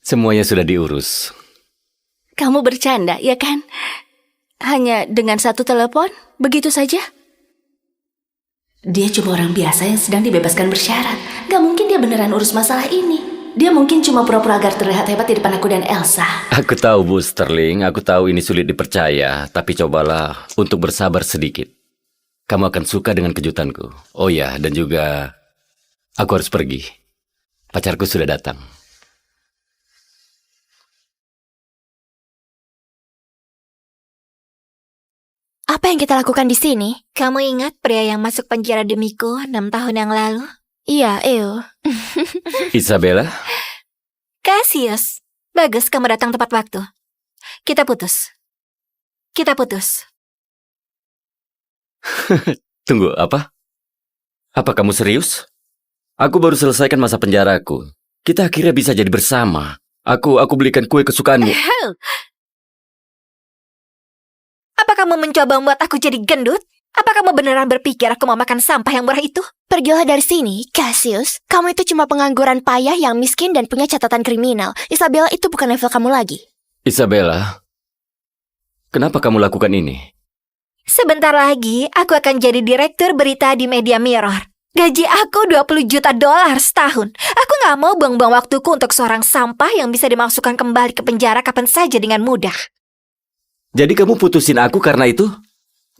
Semuanya sudah diurus. Kamu bercanda, ya kan? Hanya dengan satu telepon, begitu saja? Dia cuma orang biasa yang sedang dibebaskan bersyarat. Gak mungkin dia beneran urus masalah ini. Dia mungkin cuma pura-pura agar terlihat hebat di depan aku dan Elsa. Aku tahu, Bu Sterling. Aku tahu ini sulit dipercaya. Tapi cobalah untuk bersabar sedikit. Kamu akan suka dengan kejutanku. Oh ya, dan juga aku harus pergi. Pacarku sudah datang. Apa yang kita lakukan di sini? Kamu ingat pria yang masuk penjara demiku 6 tahun yang lalu? Iya, Eo. Isabella? Cassius. Bagus kamu datang tepat waktu. Kita putus. Tunggu, apa? Apa kamu serius? Aku baru selesaikan masa penjaraku. Kita akhirnya bisa jadi bersama. Aku belikan kue kesukaanmu. Apa kamu mencoba membuat aku jadi gendut? Apa kamu beneran berpikir aku mau makan sampah yang murah itu? Pergilah dari sini, Cassius. Kamu itu cuma pengangguran payah yang miskin dan punya catatan kriminal. Isabella itu bukan level kamu lagi. Isabella, kenapa kamu lakukan ini? Sebentar lagi, aku akan jadi direktur berita di Media Mirror. Gaji aku $20 juta setahun. Aku gak mau buang-buang waktuku untuk seorang sampah yang bisa dimasukkan kembali ke penjara kapan saja dengan mudah. Jadi kamu putusin aku karena itu?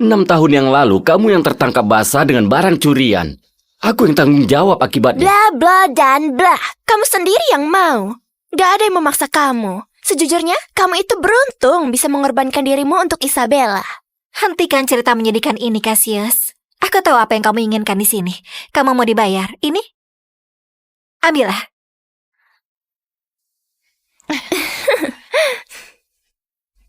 6 tahun yang lalu, kamu yang tertangkap basah dengan barang curian. Aku yang tanggung jawab akibatnya. Bla bla dan bla. Kamu sendiri yang mau. Gak ada yang memaksa kamu. Sejujurnya, kamu itu beruntung bisa mengorbankan dirimu untuk Isabella. Hentikan cerita menyedihkan ini, Cassius. Aku tahu apa yang kamu inginkan di sini. Kamu mau dibayar. Ini? Ambillah.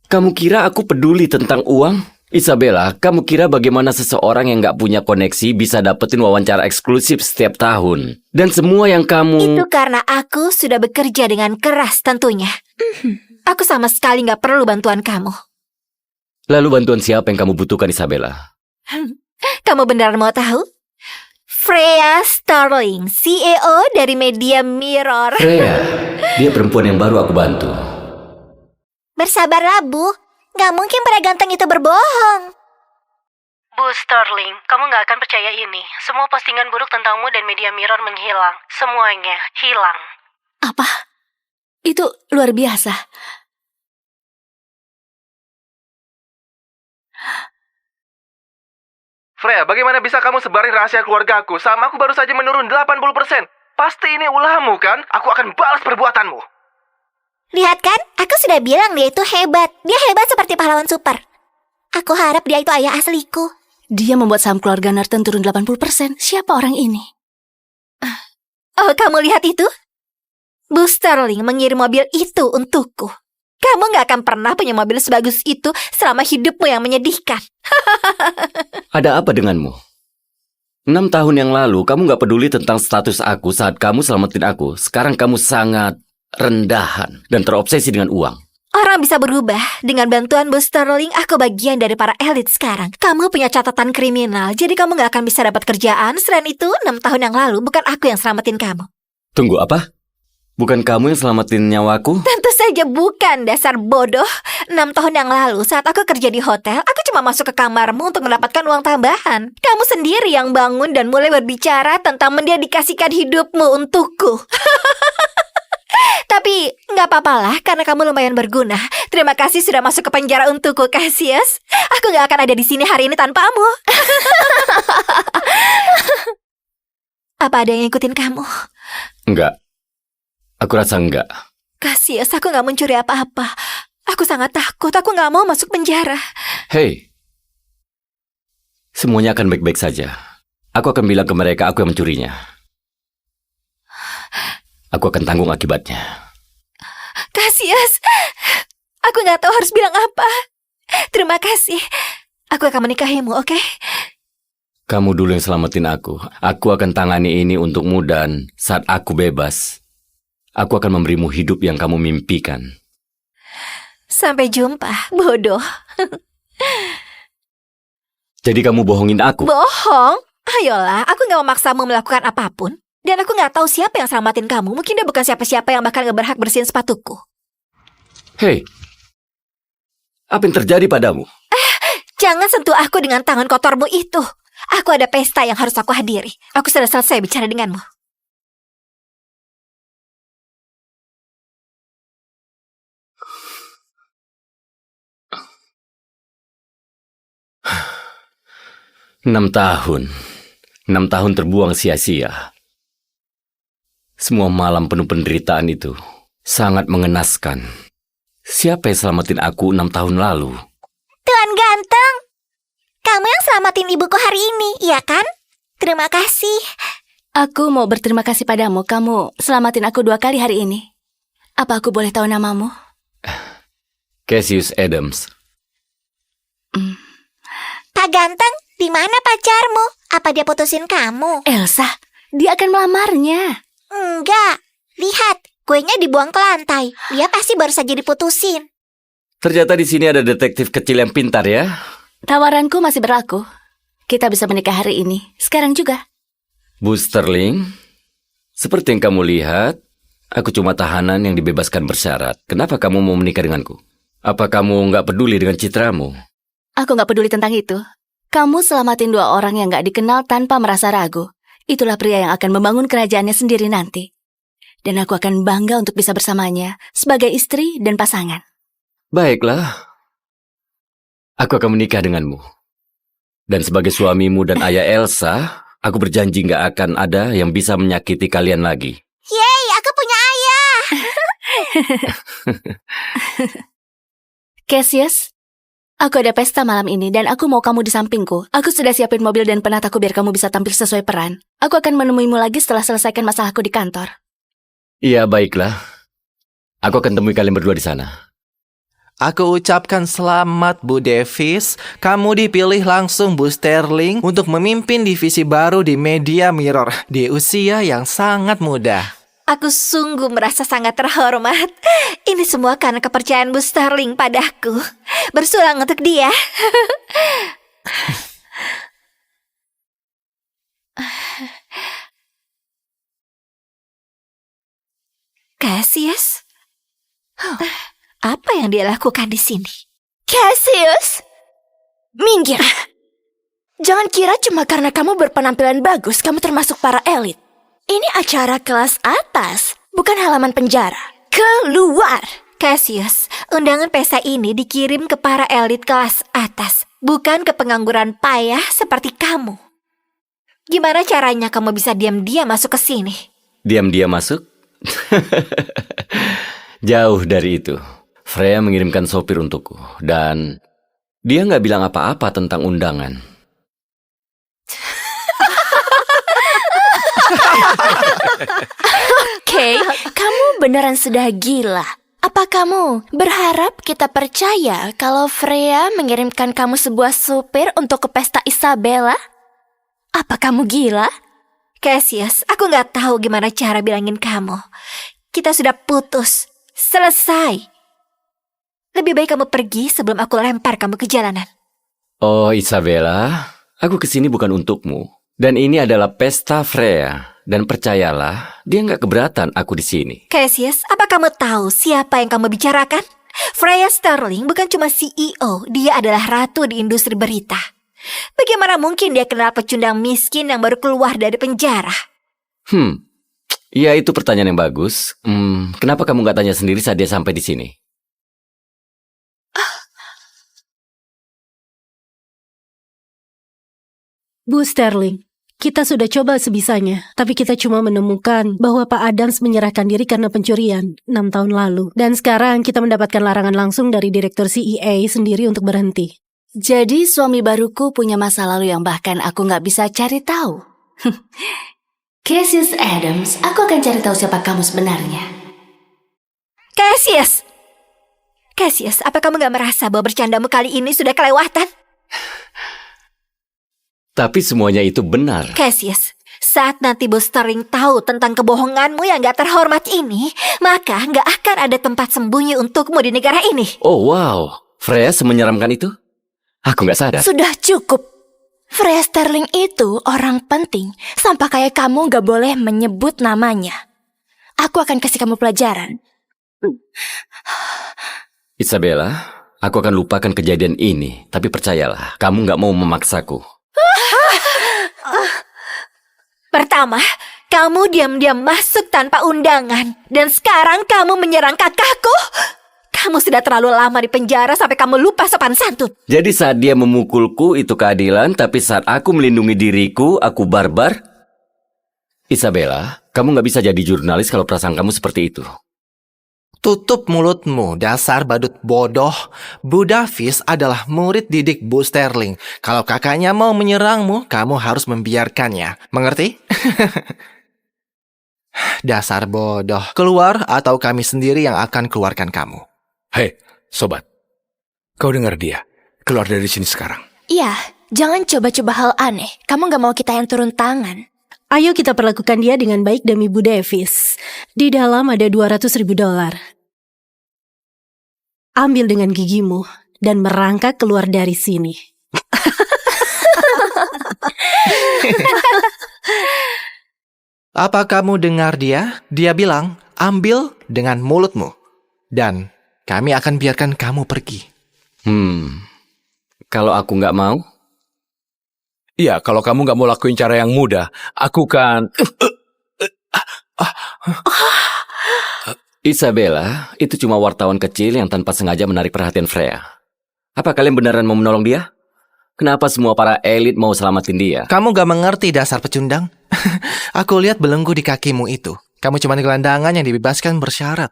Kamu kira aku peduli tentang uang? Isabella, kamu kira bagaimana seseorang yang gak punya koneksi bisa dapetin wawancara eksklusif setiap tahun? Dan semua yang kamu... Itu karena aku sudah bekerja dengan keras tentunya. Aku sama sekali gak perlu bantuan kamu. Lalu bantuan siapa yang kamu butuhkan, Isabella? Kamu beneran mau tahu? Freya Sterling, CEO dari Media Mirror. Freya, dia perempuan yang baru aku bantu. Bersabarlah, Bu. Gak mungkin pria ganteng itu berbohong. Bu Sterling, kamu nggak akan percaya ini. Semua postingan buruk tentangmu dan Media Mirror menghilang. Semuanya hilang. Apa? Itu luar biasa. Freya, bagaimana bisa kamu sebarin rahasia keluarga aku? Sama aku baru saja menurun 80%. Pasti ini ulahmu kan? Aku akan balas perbuatanmu. Lihat kan, aku sudah bilang dia itu hebat. Dia hebat seperti pahlawan super. Aku harap dia itu ayah asliku. Dia membuat saham keluarga Norton turun 80%. Siapa orang ini? Oh, kamu lihat itu? Bu Sterling mengirim mobil itu untukku. Kamu gak akan pernah punya mobil sebagus itu selama hidupmu yang menyedihkan. Ada apa denganmu? 6 tahun yang lalu, kamu gak peduli tentang status aku saat kamu selamatin aku. Sekarang kamu sangat rendahan dan terobsesi dengan uang. Orang bisa berubah. Dengan bantuan Bu Sterling, aku bagian dari para elit sekarang. Kamu punya catatan kriminal, jadi kamu gak akan bisa dapat kerjaan. Selain itu, 6 tahun yang lalu, bukan aku yang selamatin kamu. Tunggu apa? Bukan kamu yang selamatin nyawaku? Tentu saja bukan, dasar bodoh. 6 tahun yang lalu, saat aku kerja di hotel, aku cuma masuk ke kamarmu untuk mendapatkan uang tambahan. Kamu sendiri yang bangun dan mulai berbicara tentang mendedikasikan hidupmu untukku. Tapi nggak apa-apalah, karena kamu lumayan berguna. Terima kasih sudah masuk ke penjara untukku, Cassius. Aku nggak akan ada di sini hari ini tanpamu. Apa ada yang ngikutin kamu? Enggak. Aku rasa enggak. Cassius, aku nggak mencuri apa-apa. Aku sangat takut, aku nggak mau masuk penjara. Hei. Semuanya akan baik-baik saja. Aku akan bilang ke mereka aku yang mencurinya. Aku akan tanggung akibatnya. Cassius, aku nggak tahu harus bilang apa. Terima kasih. Aku akan menikahimu, oke? Kamu dulu yang selamatin aku. Aku akan tangani ini untukmu dan saat aku bebas, aku akan memberimu hidup yang kamu mimpikan. Sampai jumpa, bodoh. Jadi kamu bohongin aku? Bohong? Ayolah, aku nggak memaksamu melakukan apapun. Dan aku nggak tahu siapa yang selamatin kamu. Mungkin dia bukan siapa-siapa yang bakal berhak bersihin sepatuku. Hei, apa yang terjadi padamu? Jangan sentuh aku dengan tangan kotormu itu. Aku ada pesta yang harus aku hadiri. Aku sudah selesai bicara denganmu. Enam tahun terbuang sia-sia. Semua malam penuh penderitaan itu sangat mengenaskan. Siapa yang selamatin aku 6 tahun lalu? Tuan ganteng, kamu yang selamatin ibuku hari ini, iya kan? Terima kasih. Aku mau berterima kasih padamu. Kamu selamatin aku 2 kali hari ini. Apa aku boleh tahu namamu? Cassius Adams. Pak ganteng, di mana pacarmu? Apa dia putusin kamu? Elsa, dia akan melamarnya. Enggak. Lihat, kuenya dibuang ke lantai. Dia pasti baru saja diputusin. Ternyata di sini ada detektif kecil yang pintar ya. Tawaranku masih berlaku. Kita bisa menikah hari ini. Sekarang juga. Bu Sterling, seperti yang kamu lihat, aku cuma tahanan yang dibebaskan bersyarat. Kenapa kamu mau menikah denganku? Apa kamu nggak peduli dengan citramu? Aku nggak peduli tentang itu. Kamu selamatin 2 orang yang nggak dikenal tanpa merasa ragu. Itulah pria yang akan membangun kerajaannya sendiri nanti. Dan aku akan bangga untuk bisa bersamanya sebagai istri dan pasangan. Baiklah. Aku akan menikah denganmu. Dan sebagai suamimu dan ayah Elsa, aku berjanji nggak akan ada yang bisa menyakiti kalian lagi. Yeay, aku punya ayah. Cassius, aku ada pesta malam ini dan aku mau kamu di sampingku. Aku sudah siapin mobil dan penataku biar kamu bisa tampil sesuai peran. Aku akan menemuimu lagi setelah selesaikan masalahku di kantor. Iya, baiklah. Aku akan temui kalian berdua di sana. Aku ucapkan selamat Bu Davis. Kamu dipilih langsung Bu Sterling untuk memimpin divisi baru di Media Mirror di usia yang sangat muda. Aku sungguh merasa sangat terhormat. Ini semua karena kepercayaan Bu Sterling padaku. Bersulang untuk dia. Cassius? Apa yang dia lakukan di sini? Cassius, minggir. Jangan kira cuma karena kamu berpenampilan bagus, kamu termasuk para elit. Ini acara kelas atas, bukan halaman penjara. Keluar! Cassius, undangan pesta ini dikirim ke para elit kelas atas, bukan ke pengangguran payah seperti kamu. Gimana caranya kamu bisa diam-diam masuk ke sini? Diam-diam masuk? Jauh dari itu. Freya mengirimkan sopir untukku. Dan dia nggak bilang apa-apa tentang undangan. Oke, kamu beneran sudah gila. Apa kamu berharap kita percaya kalau Freya mengirimkan kamu sebuah supir untuk ke pesta Isabella? Apa kamu gila? Cassius, aku nggak tahu gimana cara bilangin kamu. Kita sudah putus. Selesai. Lebih baik kamu pergi sebelum aku lempar kamu ke jalanan. Oh, Isabella, aku kesini bukan untukmu. Dan ini adalah pesta Freya. Dan percayalah, dia nggak keberatan aku di sini. Cassius, apa kamu tahu siapa yang kamu bicarakan? Freya Sterling bukan cuma CEO, dia adalah ratu di industri berita. Bagaimana mungkin dia kenal pecundang miskin yang baru keluar dari penjara? Ya itu pertanyaan yang bagus. Kenapa kamu nggak tanya sendiri saat dia sampai di sini? Bu Sterling, kita sudah coba sebisanya, tapi kita cuma menemukan bahwa Pak Adams menyerahkan diri karena pencurian 6 tahun lalu. Dan sekarang kita mendapatkan larangan langsung dari Direktur CEA sendiri untuk berhenti. Jadi suami baruku punya masa lalu yang bahkan aku nggak bisa cari tahu. Cassius Adams, aku akan cari tahu siapa kamu sebenarnya. Cassius! Cassius, apa kamu gak merasa bahwa bercandamu kali ini sudah kelewatan? Tapi semuanya itu benar. Cassius, saat nanti Bu Sterling tahu tentang kebohonganmu yang gak terhormat ini, maka gak akan ada tempat sembunyi untukmu di negara ini. Oh wow, Freya semenyeramkan itu? Aku nggak sadar. Sudah cukup. Freya Sterling itu orang penting. Sampai kayak kamu gak boleh menyebut namanya. Aku akan kasih kamu pelajaran. Isabella, aku akan lupakan kejadian ini. Tapi percayalah, kamu nggak mau memaksaku. Pertama, kamu diam-diam masuk tanpa undangan. Dan sekarang kamu menyerang kakakku. Kamu sudah terlalu lama di penjara sampai kamu lupa sopan santun. Jadi saat dia memukulku itu keadilan, tapi saat aku melindungi diriku, aku barbar? Isabella, kamu nggak bisa jadi jurnalis kalau perasaan kamu seperti itu. Tutup mulutmu, dasar badut bodoh. Bu Davis adalah murid didik Bu Sterling. Kalau kakaknya mau menyerangmu, kamu harus membiarkannya. Mengerti? Dasar bodoh. Keluar atau kami sendiri yang akan keluarkan kamu. Hei, sobat. Kau dengar dia. Keluar dari sini sekarang. Iya, jangan coba-coba hal aneh. Kamu gak mau kita yang turun tangan. Ayo kita perlakukan dia dengan baik demi Bu Davis. Di dalam ada $200.000. Ambil dengan gigimu dan merangkak keluar dari sini. Apa kamu dengar dia? Dia bilang, ambil dengan mulutmu. Dan kami akan biarkan kamu pergi. Kalau aku nggak mau? Iya, kalau kamu nggak mau lakuin cara yang mudah, aku kan... Isabella, itu cuma wartawan kecil yang tanpa sengaja menarik perhatian Freya. Apa kalian beneran mau menolong dia? Kenapa semua para elit mau selamatin dia? Kamu gak mengerti dasar pecundang? Aku lihat belenggu di kakimu itu. Kamu cuma gelandangan yang dibebaskan bersyarat.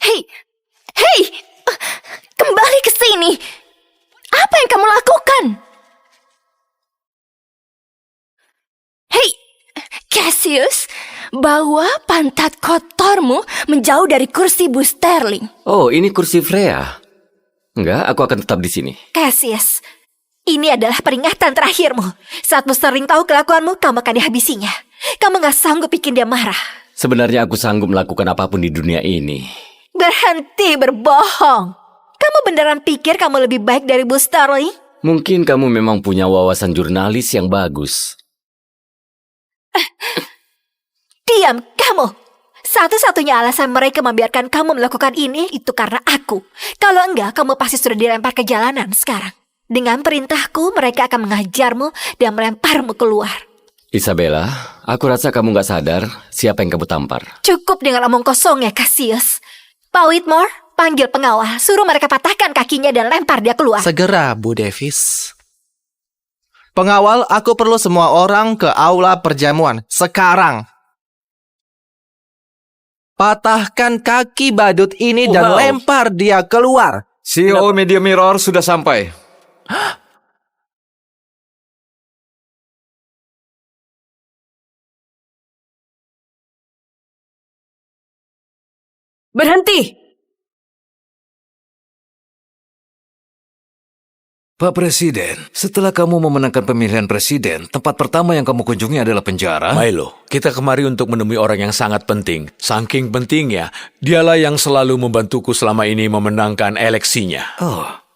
Hei, kembali ke sini. Apa yang kamu lakukan? Hei, Cassius, bawa pantat kotormu menjauh dari kursi Bu Sterling. Oh, ini kursi Freya. Enggak, aku akan tetap di sini. Cassius, ini adalah peringatan terakhirmu. Saat Bu Sterling tahu kelakuanmu, kamu akan dihabisinya. Kamu gak sanggup bikin dia marah. Sebenarnya aku sanggup melakukan apapun di dunia ini. Berhenti berbohong. Kamu beneran pikir kamu lebih baik dari Bu Sterling? Mungkin kamu memang punya wawasan jurnalis yang bagus. Diam, kamu. Satu-satunya alasan mereka membiarkan kamu melakukan ini itu karena aku. Kalau enggak, kamu pasti sudah dilempar ke jalanan sekarang. Dengan perintahku, mereka akan mengajarmu dan melemparmu keluar. Isabella, aku rasa kamu gak sadar siapa yang kamu tampar. Cukup dengan omong kosong ya, Cassius. Pak Whitmore, panggil pengawal. Suruh mereka patahkan kakinya dan lempar dia keluar. Segera, Bu Davis. Pengawal, aku perlu semua orang ke aula perjamuan. Sekarang. Patahkan kaki badut ini dan Wow. lempar dia keluar. CEO Media Mirror sudah sampai. Berhenti! Pak Presiden, setelah kamu memenangkan pemilihan presiden, tempat pertama yang kamu kunjungi adalah penjara. Milo, kita kemari untuk menemui orang yang sangat penting. Saking pentingnya, dialah yang selalu membantuku selama ini memenangkan eleksinya.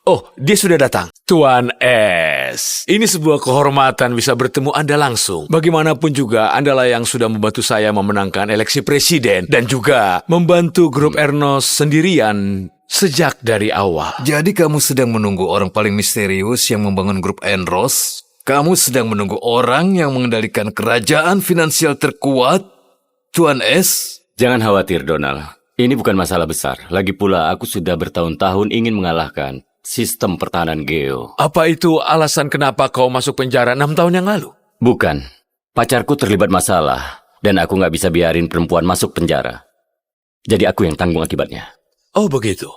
Oh, dia sudah datang. Tuan S. Ini sebuah kehormatan bisa bertemu Anda langsung. Bagaimanapun juga, Andalah yang sudah membantu saya memenangkan eleksi presiden dan juga membantu grup Ernos sendirian sejak dari awal. Jadi kamu sedang menunggu orang paling misterius yang membangun grup Enros? Kamu sedang menunggu orang yang mengendalikan kerajaan finansial terkuat? Tuan S? Jangan khawatir, Donald. Ini bukan masalah besar. Lagi pula, aku sudah bertahun-tahun ingin mengalahkan sistem pertahanan Geo. Apa itu alasan kenapa kau masuk penjara 6 tahun yang lalu? Bukan. Pacarku terlibat masalah, dan aku nggak bisa biarin perempuan masuk penjara. Jadi aku yang tanggung akibatnya. Oh begitu.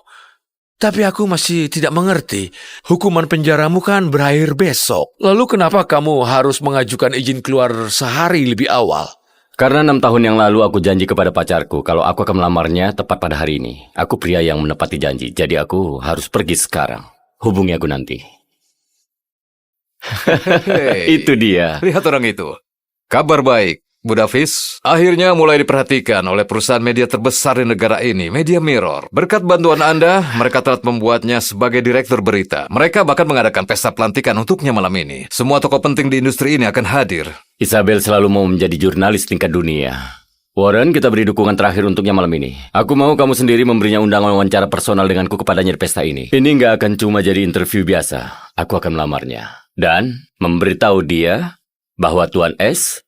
Tapi aku masih tidak mengerti. Hukuman penjaramu kan berakhir besok. Lalu kenapa kamu harus mengajukan izin keluar sehari lebih awal? Karena 6 tahun yang lalu aku janji kepada pacarku kalau aku akan melamarnya tepat pada hari ini. Aku pria yang menepati janji, jadi aku harus pergi sekarang. Hubungi aku nanti. Hei, Itu dia. lihat orang itu. Kabar baik, Bu Davis. Akhirnya mulai diperhatikan oleh perusahaan media terbesar di negara ini, Media Mirror. Berkat bantuan Anda, mereka telah membuatnya sebagai direktur berita. Mereka bahkan mengadakan pesta pelantikan untuknya malam ini. Semua tokoh penting di industri ini akan hadir. Isabel selalu mau menjadi jurnalis tingkat dunia. Warren, kita beri dukungan terakhir untuknya malam ini. Aku mau kamu sendiri memberinya undangan wawancara personal denganku kepadanya di pesta ini. Ini nggak akan cuma jadi interview biasa. Aku akan melamarnya. Dan memberitahu dia bahwa Tuan S,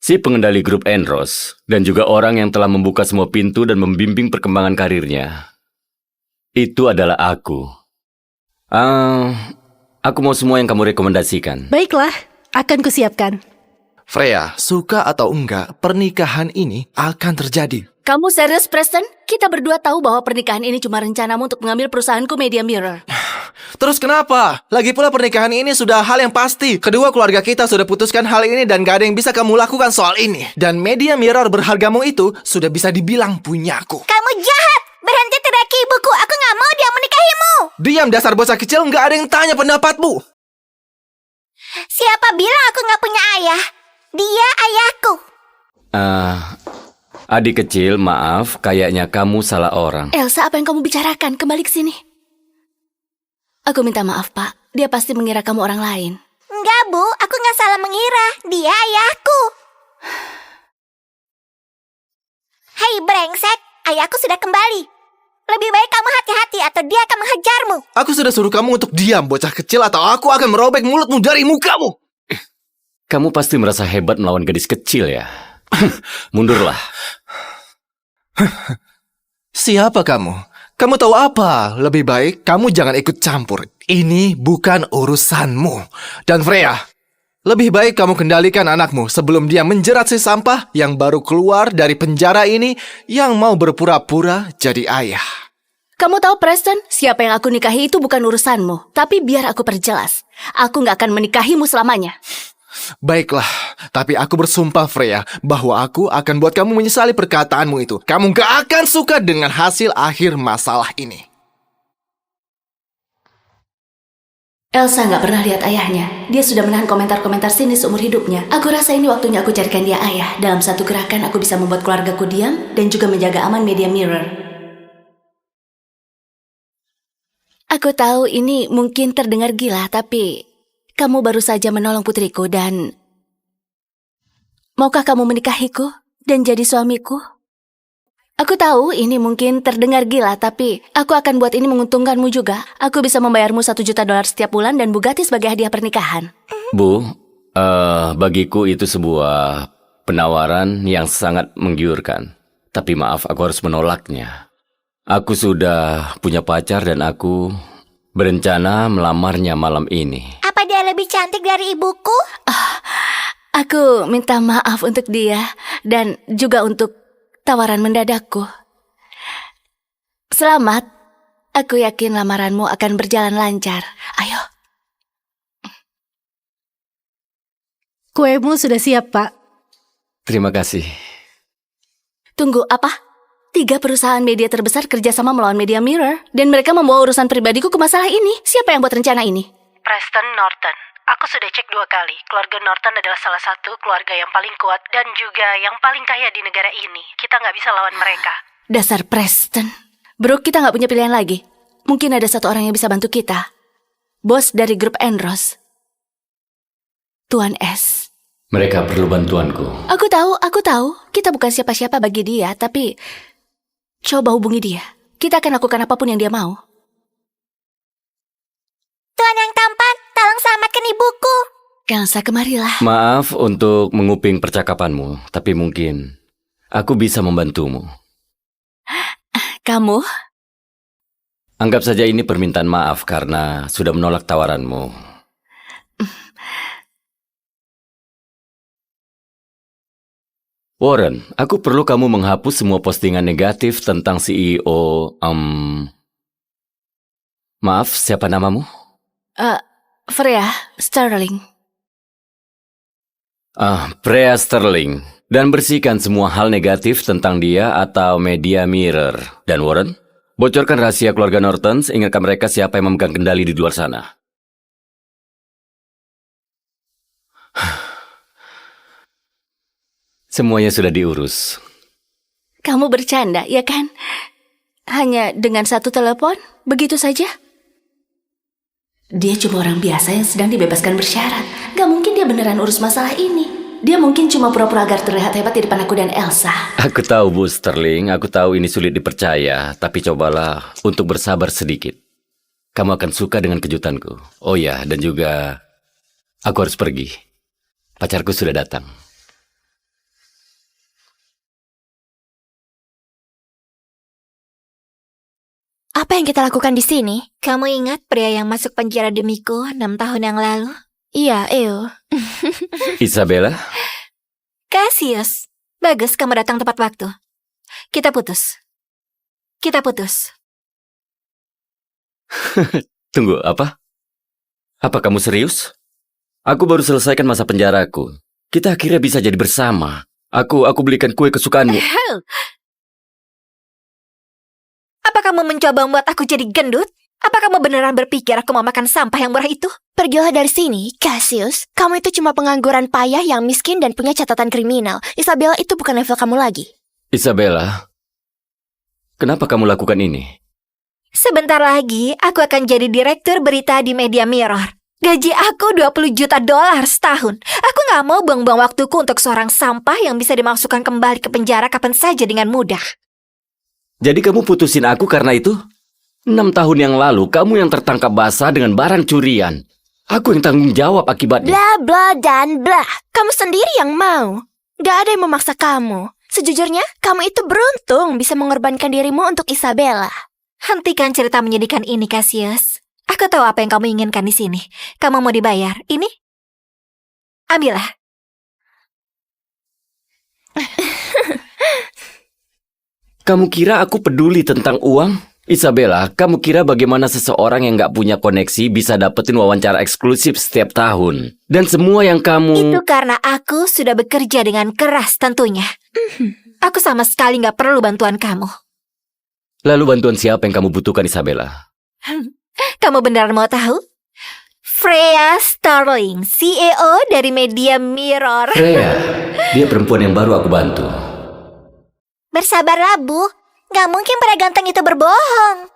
si pengendali grup Enros, dan juga orang yang telah membuka semua pintu dan membimbing perkembangan karirnya, itu adalah aku. Aku mau semua yang kamu rekomendasikan. Baiklah, akan kusiapkan. Freya, suka atau enggak, pernikahan ini akan terjadi. Kamu serius, Preston? Kita berdua tahu bahwa pernikahan ini cuma rencanamu untuk mengambil perusahaanku Media Mirror. Terus kenapa? Lagi pula pernikahan ini sudah hal yang pasti. Kedua keluarga kita sudah putuskan hal ini dan gak ada yang bisa kamu lakukan soal ini. Dan Media Mirror berhargamu itu sudah bisa dibilang punyaku. Kamu jahat! Berhenti teriaki ibuku, aku nggak mau dia menikahimu! Diam dasar bocah kecil, nggak ada yang tanya pendapatmu. Siapa bilang aku nggak punya ayah? Dia ayahku. Adik kecil, maaf, kayaknya kamu salah orang. Elsa, apa yang kamu bicarakan? Kembali ke sini. Aku minta maaf, Pak. Dia pasti mengira kamu orang lain. Enggak, Bu. Aku nggak salah mengira. Dia ayahku. Hei, brengsek. Ayahku sudah kembali. Lebih baik kamu hati-hati atau dia akan menghajarmu. Aku sudah suruh kamu untuk diam, bocah kecil, atau aku akan merobek mulutmu dari mukamu. Kamu pasti merasa hebat melawan gadis kecil ya? Mundurlah. Siapa kamu? Kamu tahu apa? Lebih baik kamu jangan ikut campur. Ini bukan urusanmu. Dan Freya, lebih baik kamu kendalikan anakmu sebelum dia menjerat si sampah yang baru keluar dari penjara ini yang mau berpura-pura jadi ayah. Kamu tahu, Preston, siapa yang aku nikahi itu bukan urusanmu. Tapi biar aku perjelas. Aku nggak akan menikahimu selamanya. Baiklah, tapi aku bersumpah Freya bahwa aku akan buat kamu menyesali perkataanmu itu. Kamu gak akan suka dengan hasil akhir masalah ini. Elsa nggak pernah lihat ayahnya. Dia sudah menahan komentar-komentar sinis seumur hidupnya. Aku rasa ini waktunya aku carikan dia ayah. Dalam satu gerakan aku bisa membuat keluargaku diam dan juga menjaga aman Media Mirror. Aku tahu ini mungkin terdengar gila, tapi kamu baru saja menolong putriku dan... Maukah kamu menikahiku dan jadi suamiku? Aku tahu ini mungkin terdengar gila, tapi aku akan buat ini menguntungkanmu juga. Aku bisa membayarmu $1 juta setiap bulan dan Bugatti sebagai hadiah pernikahan. Bu, bagiku itu sebuah penawaran yang sangat menggiurkan. Tapi maaf, aku harus menolaknya. Aku sudah punya pacar dan aku berencana melamarnya malam ini. Apa dia lebih cantik dari ibuku? Aku minta maaf untuk dia dan juga untuk tawaran mendadakku. Selamat. Aku yakin lamaranmu akan berjalan lancar. Ayo. Kuemu sudah siap, Pak. Terima kasih. Tunggu, apa? 3 perusahaan media terbesar kerjasama melawan Media Mirror dan mereka membawa urusan pribadiku ke masalah ini. Siapa yang buat rencana ini? Preston Norton. Aku sudah cek 2 kali. Keluarga Norton adalah salah satu keluarga yang paling kuat dan juga yang paling kaya di negara ini. Kita nggak bisa lawan mereka. Dasar Preston. Bro, kita nggak punya pilihan lagi. Mungkin ada satu orang yang bisa bantu kita. Bos dari grup Enros. Tuan S. Mereka perlu bantuanku. Aku tahu. Kita bukan siapa-siapa bagi dia, tapi coba hubungi dia. Kita akan lakukan apapun yang dia mau. Tuan yang tampan, tolong selamatkan ibuku. Elsa, kemarilah. Maaf untuk menguping percakapanmu, tapi mungkin aku bisa membantumu. Kamu? Anggap saja ini permintaan maaf karena sudah menolak tawaranmu. Warren, aku perlu kamu menghapus semua postingan negatif tentang CEO. Maaf, siapa namamu? Freya Sterling. Freya Sterling. Dan bersihkan semua hal negatif tentang dia atau media mirror. Dan Warren, bocorkan rahasia keluarga Nortons, ingatkan mereka siapa yang memegang kendali di luar sana. Semuanya sudah diurus. Kamu bercanda, ya kan? Hanya dengan satu telepon, begitu saja? Dia cuma orang biasa yang sedang dibebaskan bersyarat. Gak mungkin dia beneran urus masalah ini. Dia mungkin cuma pura-pura agar terlihat hebat di depan aku dan Elsa. Aku tahu, Bu Sterling. Aku tahu ini sulit dipercaya. Tapi cobalah untuk bersabar sedikit. Kamu akan suka dengan kejutanku. Oh ya, dan juga aku harus pergi. Pacarku sudah datang. Apa yang kita lakukan di sini? Kamu ingat pria yang masuk penjara demiku 6 tahun yang lalu? Iya, Eo. Isabella? Cassius. Bagus, kamu datang tepat waktu. Kita putus. Tunggu, apa? Apa kamu serius? Aku baru selesaikan masa penjaraku. Kita akhirnya bisa jadi bersama. Aku belikan kue kesukaanmu. Apa kamu mencoba membuat aku jadi gendut? Apa kamu beneran berpikir aku mau makan sampah yang murah itu? Pergilah dari sini, Cassius. Kamu itu cuma pengangguran payah yang miskin dan punya catatan kriminal. Isabella itu bukan level kamu lagi. Isabella, kenapa kamu lakukan ini? Sebentar lagi, aku akan jadi direktur berita di Media Mirror. Gaji aku $20 juta setahun. Aku gak mau buang-buang waktuku untuk seorang sampah yang bisa dimasukkan kembali ke penjara kapan saja dengan mudah. Jadi kamu putusin aku karena itu? 6 tahun yang lalu, kamu yang tertangkap basah dengan barang curian. Aku yang tanggung jawab akibatnya. Bla bla dan bla. Kamu sendiri yang mau. Gak ada yang memaksa kamu. Sejujurnya, kamu itu beruntung bisa mengorbankan dirimu untuk Isabella. Hentikan cerita menyedihkan ini, Cassius. Aku tahu apa yang kamu inginkan di sini. Kamu mau dibayar. Ini? Ambillah. Kamu kira aku peduli tentang uang? Isabella, kamu kira bagaimana seseorang yang gak punya koneksi bisa dapetin wawancara eksklusif setiap tahun? Dan semua yang kamu... Itu karena aku sudah bekerja dengan keras tentunya. Aku sama sekali gak perlu bantuan kamu. Lalu bantuan siapa yang kamu butuhkan, Isabella? Kamu beneran mau tahu? Freya Sterling, CEO dari Media Mirror. Freya, dia perempuan yang baru aku bantu. Bersabarlah, Bu. Gak mungkin pria ganteng itu berbohong.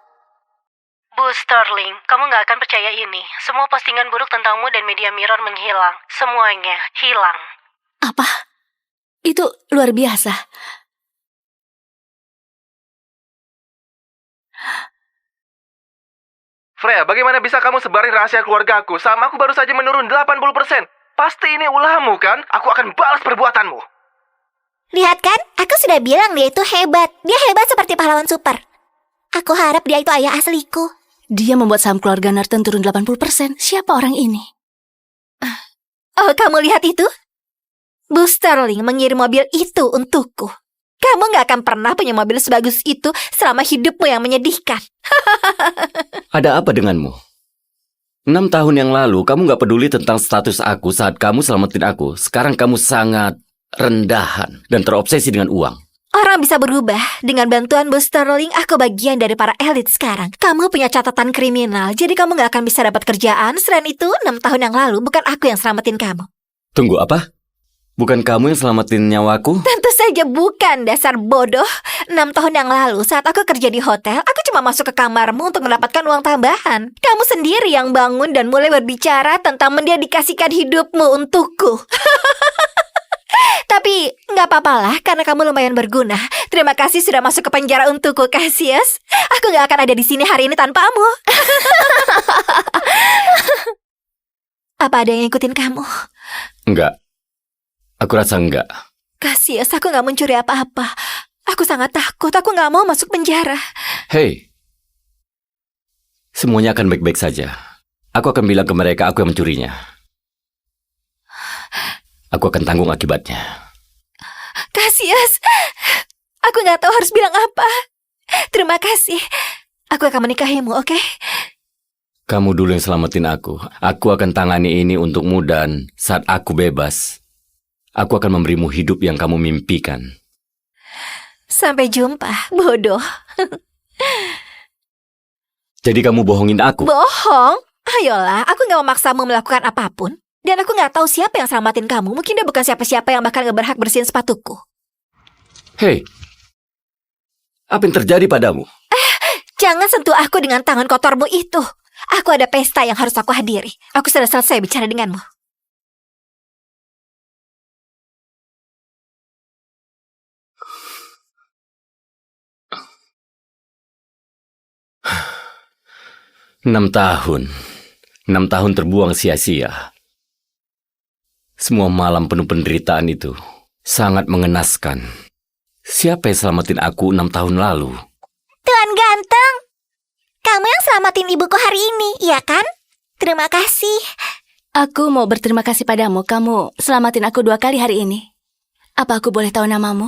Bu Sterling, kamu nggak akan percaya ini. Semua postingan buruk tentangmu dan Media Mirror menghilang. Semuanya hilang. Apa? Itu luar biasa. Freya, bagaimana bisa kamu sebarin rahasia keluarga aku? Sama aku baru saja menurun 80%. Pasti ini ulahmu kan? Aku akan balas perbuatanmu. Lihat kan, aku sudah bilang dia itu hebat. Dia hebat seperti pahlawan super. Aku harap dia itu ayah asliku. Dia membuat saham keluarga Norton turun 80%. Siapa orang ini? Oh, kamu lihat itu? Bu Sterling mengirim mobil itu untukku. Kamu gak akan pernah punya mobil sebagus itu selama hidupmu yang menyedihkan. Ada apa denganmu? 6 tahun yang lalu, kamu gak peduli tentang status aku saat kamu selamatin aku. Sekarang kamu sangat rendahan dan terobsesi dengan uang. Orang bisa berubah. Dengan bantuan Bu Sterling, aku bagian dari para elit sekarang. Kamu punya catatan kriminal, jadi kamu gak akan bisa dapat kerjaan. Selain itu, 6 tahun yang lalu, bukan aku yang selamatin kamu. Tunggu apa? Bukan kamu yang selamatin nyawaku? Tentu saja bukan, dasar bodoh. 6 tahun yang lalu, saat aku kerja di hotel, aku cuma masuk ke kamarmu untuk mendapatkan uang tambahan. Kamu sendiri yang bangun dan mulai berbicara tentang mendedikasikan hidupmu untukku. Tapi nggak apa-apalah, karena kamu lumayan berguna. Terima kasih sudah masuk ke penjara untukku, Cassius. Aku nggak akan ada di sini hari ini tanpamu. Apa ada yang ngikutin kamu? Enggak. Aku rasa enggak. Cassius, aku nggak mencuri apa-apa. Aku sangat takut, aku nggak mau masuk penjara. Hei, semuanya akan baik-baik saja. Aku akan bilang ke mereka aku yang mencurinya. Aku akan tanggung akibatnya. Cassius, aku nggak tahu harus bilang apa. Terima kasih. Aku akan menikahimu, oke? Kamu dulu yang selamatin aku. Aku akan tangani ini untukmu dan saat aku bebas, aku akan memberimu hidup yang kamu mimpikan. Sampai jumpa, bodoh. Jadi kamu bohongin aku? Bohong? Ayolah, aku nggak memaksamu melakukan apapun. Dan aku nggak tahu siapa yang selamatin kamu. Mungkin dia bukan siapa-siapa yang bahkan nggak berhak bersihin sepatuku. Hei, apa yang terjadi padamu? Jangan sentuh aku dengan tangan kotormu itu. Aku ada pesta yang harus aku hadiri. Aku sudah selesai bicara denganmu. Enam tahun terbuang sia-sia. Semua malam penuh penderitaan itu sangat mengenaskan. Siapa yang selamatin aku 6 tahun lalu? Tuan ganteng, kamu yang selamatin ibuku hari ini, iya kan? Terima kasih. Aku mau berterima kasih padamu. Kamu selamatin aku 2 kali hari ini. Apa aku boleh tahu namamu?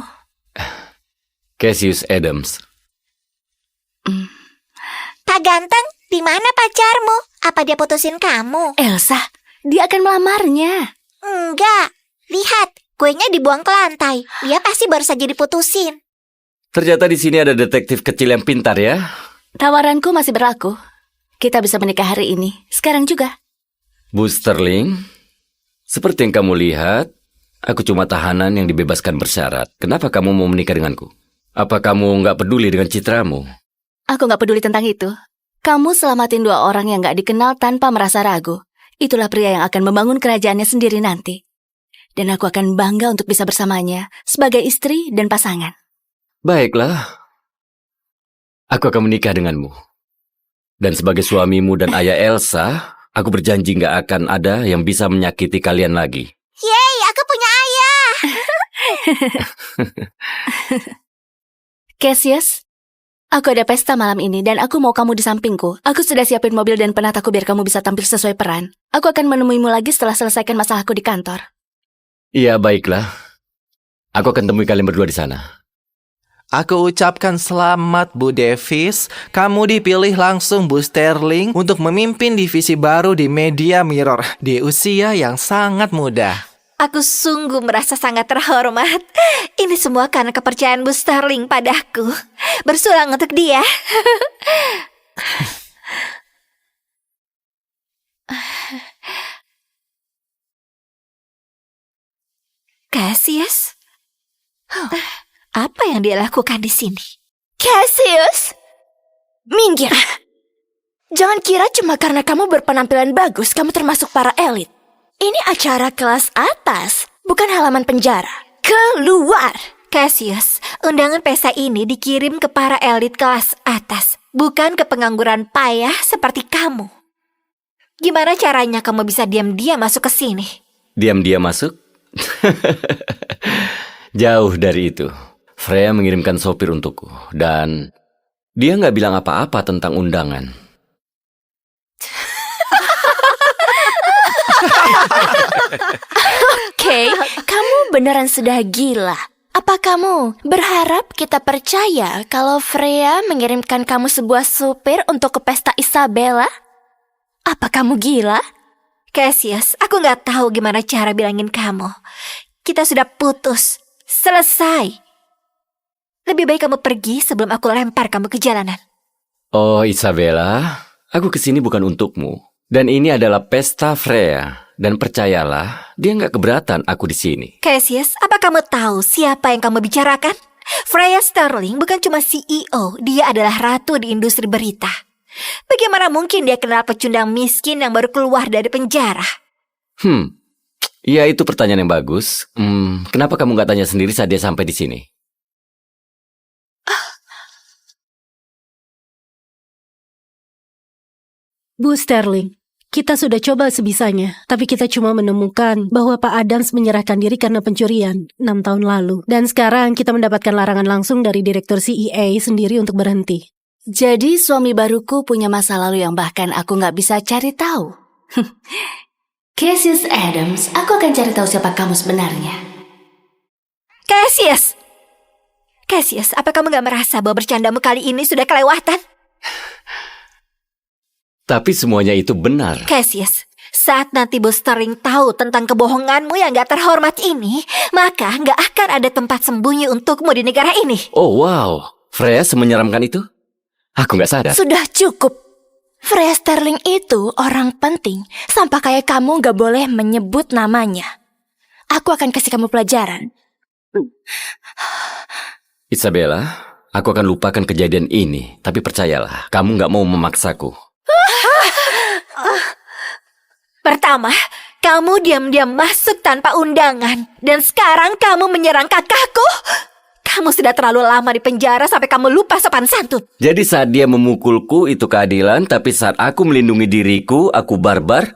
Cassius Adams. Pak ganteng, di mana pacarmu? Apa dia putusin kamu? Elsa, dia akan melamarnya. Enggak. Lihat, kuenya dibuang ke lantai. Dia pasti baru saja diputusin. Ternyata di sini ada detektif kecil yang pintar ya. Tawaranku masih berlaku. Kita bisa menikah hari ini. Sekarang juga. Bu Sterling, seperti yang kamu lihat, aku cuma tahanan yang dibebaskan bersyarat. Kenapa kamu mau menikah denganku? Apa kamu nggak peduli dengan citramu? Aku nggak peduli tentang itu. Kamu selamatin 2 orang yang nggak dikenal tanpa merasa ragu. Itulah pria yang akan membangun kerajaannya sendiri nanti. Dan aku akan bangga untuk bisa bersamanya sebagai istri dan pasangan. Baiklah, aku akan menikah denganmu. Dan sebagai suamimu dan ayah Elsa, aku berjanji nggak akan ada yang bisa menyakiti kalian lagi. Yeay, aku punya ayah. Cassius, aku ada pesta malam ini dan aku mau kamu di sampingku. Aku sudah siapin mobil dan penataku biar kamu bisa tampil sesuai peran. Aku akan menemuimu lagi setelah selesaikan masalahku di kantor. Iya, baiklah. Aku akan temui kalian berdua di sana. Aku ucapkan selamat Bu Davis. Kamu dipilih langsung Bu Sterling untuk memimpin divisi baru di Media Mirror di usia yang sangat muda. Aku sungguh merasa sangat terhormat. Ini semua karena kepercayaan Bu Sterling padaku. Bersulang untuk dia. Cassius? Apa yang dia lakukan di sini? Cassius, minggir. Jangan kira cuma karena kamu berpenampilan bagus, kamu termasuk para elit. Ini acara kelas atas, bukan halaman penjara. Keluar! Cassius, undangan pesta ini dikirim ke para elit kelas atas, bukan ke pengangguran payah seperti kamu. Gimana caranya kamu bisa diam-diam masuk ke sini? Diam-diam masuk? Jauh dari itu. Freya mengirimkan sopir untukku. Dan dia nggak bilang apa-apa tentang undangan. Oke, kamu beneran sudah gila. Apa kamu berharap kita percaya kalau Freya mengirimkan kamu sebuah supir untuk ke pesta Isabella? Apa kamu gila? Cassius, aku nggak tahu gimana cara bilangin kamu. Kita sudah putus. Selesai. Lebih baik kamu pergi sebelum aku lempar kamu ke jalanan. Oh, Isabella, aku kesini bukan untukmu. Dan ini adalah pesta Freya. Dan percayalah, dia nggak keberatan aku di sini. Cassius, apa kamu tahu siapa yang kamu bicarakan? Freya Sterling bukan cuma CEO, dia adalah ratu di industri berita. Bagaimana mungkin dia kenal pecundang miskin yang baru keluar dari penjara? Ya itu pertanyaan yang bagus. Kenapa kamu nggak tanya sendiri saat dia sampai di sini? Bu Sterling, kita sudah coba sebisanya, tapi kita cuma menemukan bahwa Pak Adams menyerahkan diri karena pencurian 6 tahun lalu. Dan sekarang kita mendapatkan larangan langsung dari Direktur CEA sendiri untuk berhenti. Jadi suami baruku punya masa lalu yang bahkan aku nggak bisa cari tahu. Cassius Adams, aku akan cari tahu siapa kamu sebenarnya. Cassius! Cassius, apa kamu gak merasa bahwa bercandamu kali ini sudah kelewatan? Tapi semuanya itu benar. Cassius, saat nanti Bos Sterling tahu tentang kebohonganmu yang gak terhormat ini, maka gak akan ada tempat sembunyi untukmu di negara ini. Oh wow, Freya semenyeramkan itu? Aku nggak sadar. Sudah cukup. Freya Sterling itu orang penting. Sampai kayak kamu gak boleh menyebut namanya. Aku akan kasih kamu pelajaran. Isabella, aku akan lupakan kejadian ini. Tapi percayalah, kamu nggak mau memaksaku. Pertama, kamu diam-diam masuk tanpa undangan. Dan sekarang kamu menyerang kakakku. Kamu sudah terlalu lama di penjara sampai kamu lupa sopan santun. Jadi saat dia memukulku itu keadilan, tapi saat aku melindungi diriku, aku barbar.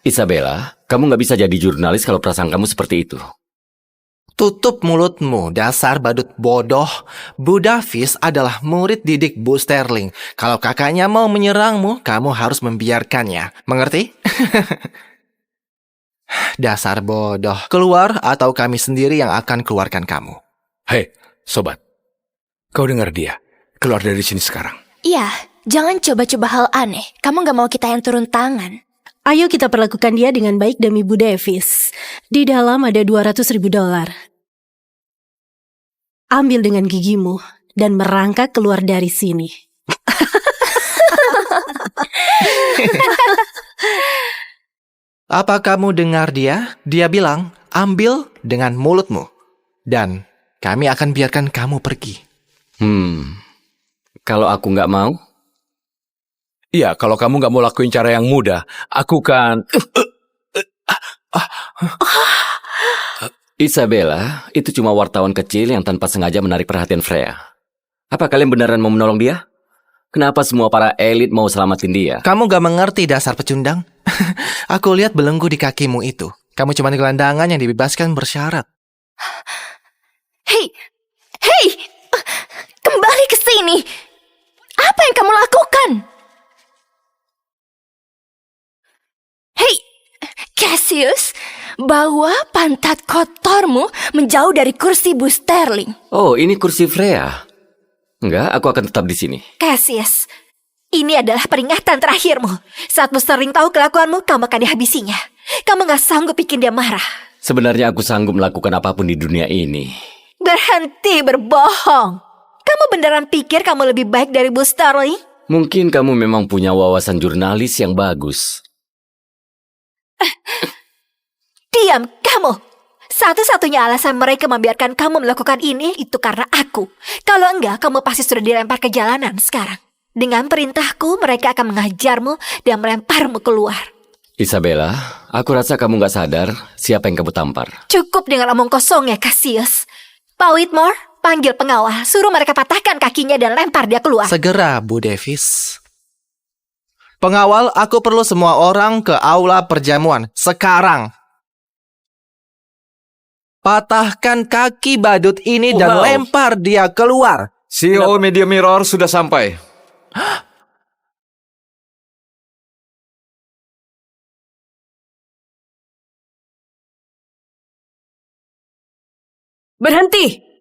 Isabella, kamu nggak bisa jadi jurnalis kalau perasaan kamu seperti itu. Tutup mulutmu, dasar badut bodoh. Bu Davis adalah murid didik Bu Sterling. Kalau kakaknya mau menyerangmu, kamu harus membiarkannya. Mengerti? Dasar bodoh. Keluar atau kami sendiri yang akan keluarkan kamu. Hei, sobat. Kau dengar dia. Keluar dari sini sekarang. Iya, jangan coba-coba hal aneh. Kamu gak mau kita yang turun tangan. Ayo kita perlakukan dia dengan baik demi Bu Davis. Di dalam ada $200.000. Ambil dengan gigimu dan merangkak keluar dari sini. Apa kamu dengar dia? Dia bilang, ambil dengan mulutmu. Dan kami akan biarkan kamu pergi. Kalau aku nggak mau? Iya, kalau kamu nggak mau lakuin cara yang mudah, aku kan... Isabella, itu cuma wartawan kecil yang tanpa sengaja menarik perhatian Freya. Apa kalian beneran mau menolong dia? Kenapa semua para elit mau selamatin dia? Kamu gak mengerti dasar pecundang? Aku lihat belenggu di kakimu itu. Kamu cuma gelandangan yang dibebaskan bersyarat. Hei, kembali ke sini. Apa yang kamu lakukan? Hei, Cassius, bawa pantat kotormu menjauh dari kursi Bu Sterling. Oh, ini kursi Freya. Enggak, aku akan tetap di sini. Cassius, ini adalah peringatan terakhirmu. Saat Bos Sterling tahu kelakuanmu, kamu akan dihabisinya. Kamu gak sanggup bikin dia marah. Sebenarnya aku sanggup melakukan apapun di dunia ini. Berhenti berbohong. Kamu beneran pikir kamu lebih baik dari Bos Sterling? Mungkin kamu memang punya wawasan jurnalis yang bagus. Diam, kamu! Satu-satunya alasan mereka membiarkan kamu melakukan ini itu karena aku. Kalau enggak, kamu pasti sudah dilempar ke jalanan sekarang. Dengan perintahku, mereka akan mengajarmu dan melemparmu keluar. Isabella, aku rasa kamu gak sadar siapa yang kamu tampar. Cukup dengan omong kosong ya, Cassius. Pak Whitmore, panggil pengawal. Suruh mereka patahkan kakinya dan lempar dia keluar. Segera, Bu Davis. Pengawal, aku perlu semua orang ke aula perjamuan. Sekarang. Patahkan kaki badut ini dan Wow. lempar dia keluar. CEO Media Mirror sudah sampai. Berhenti!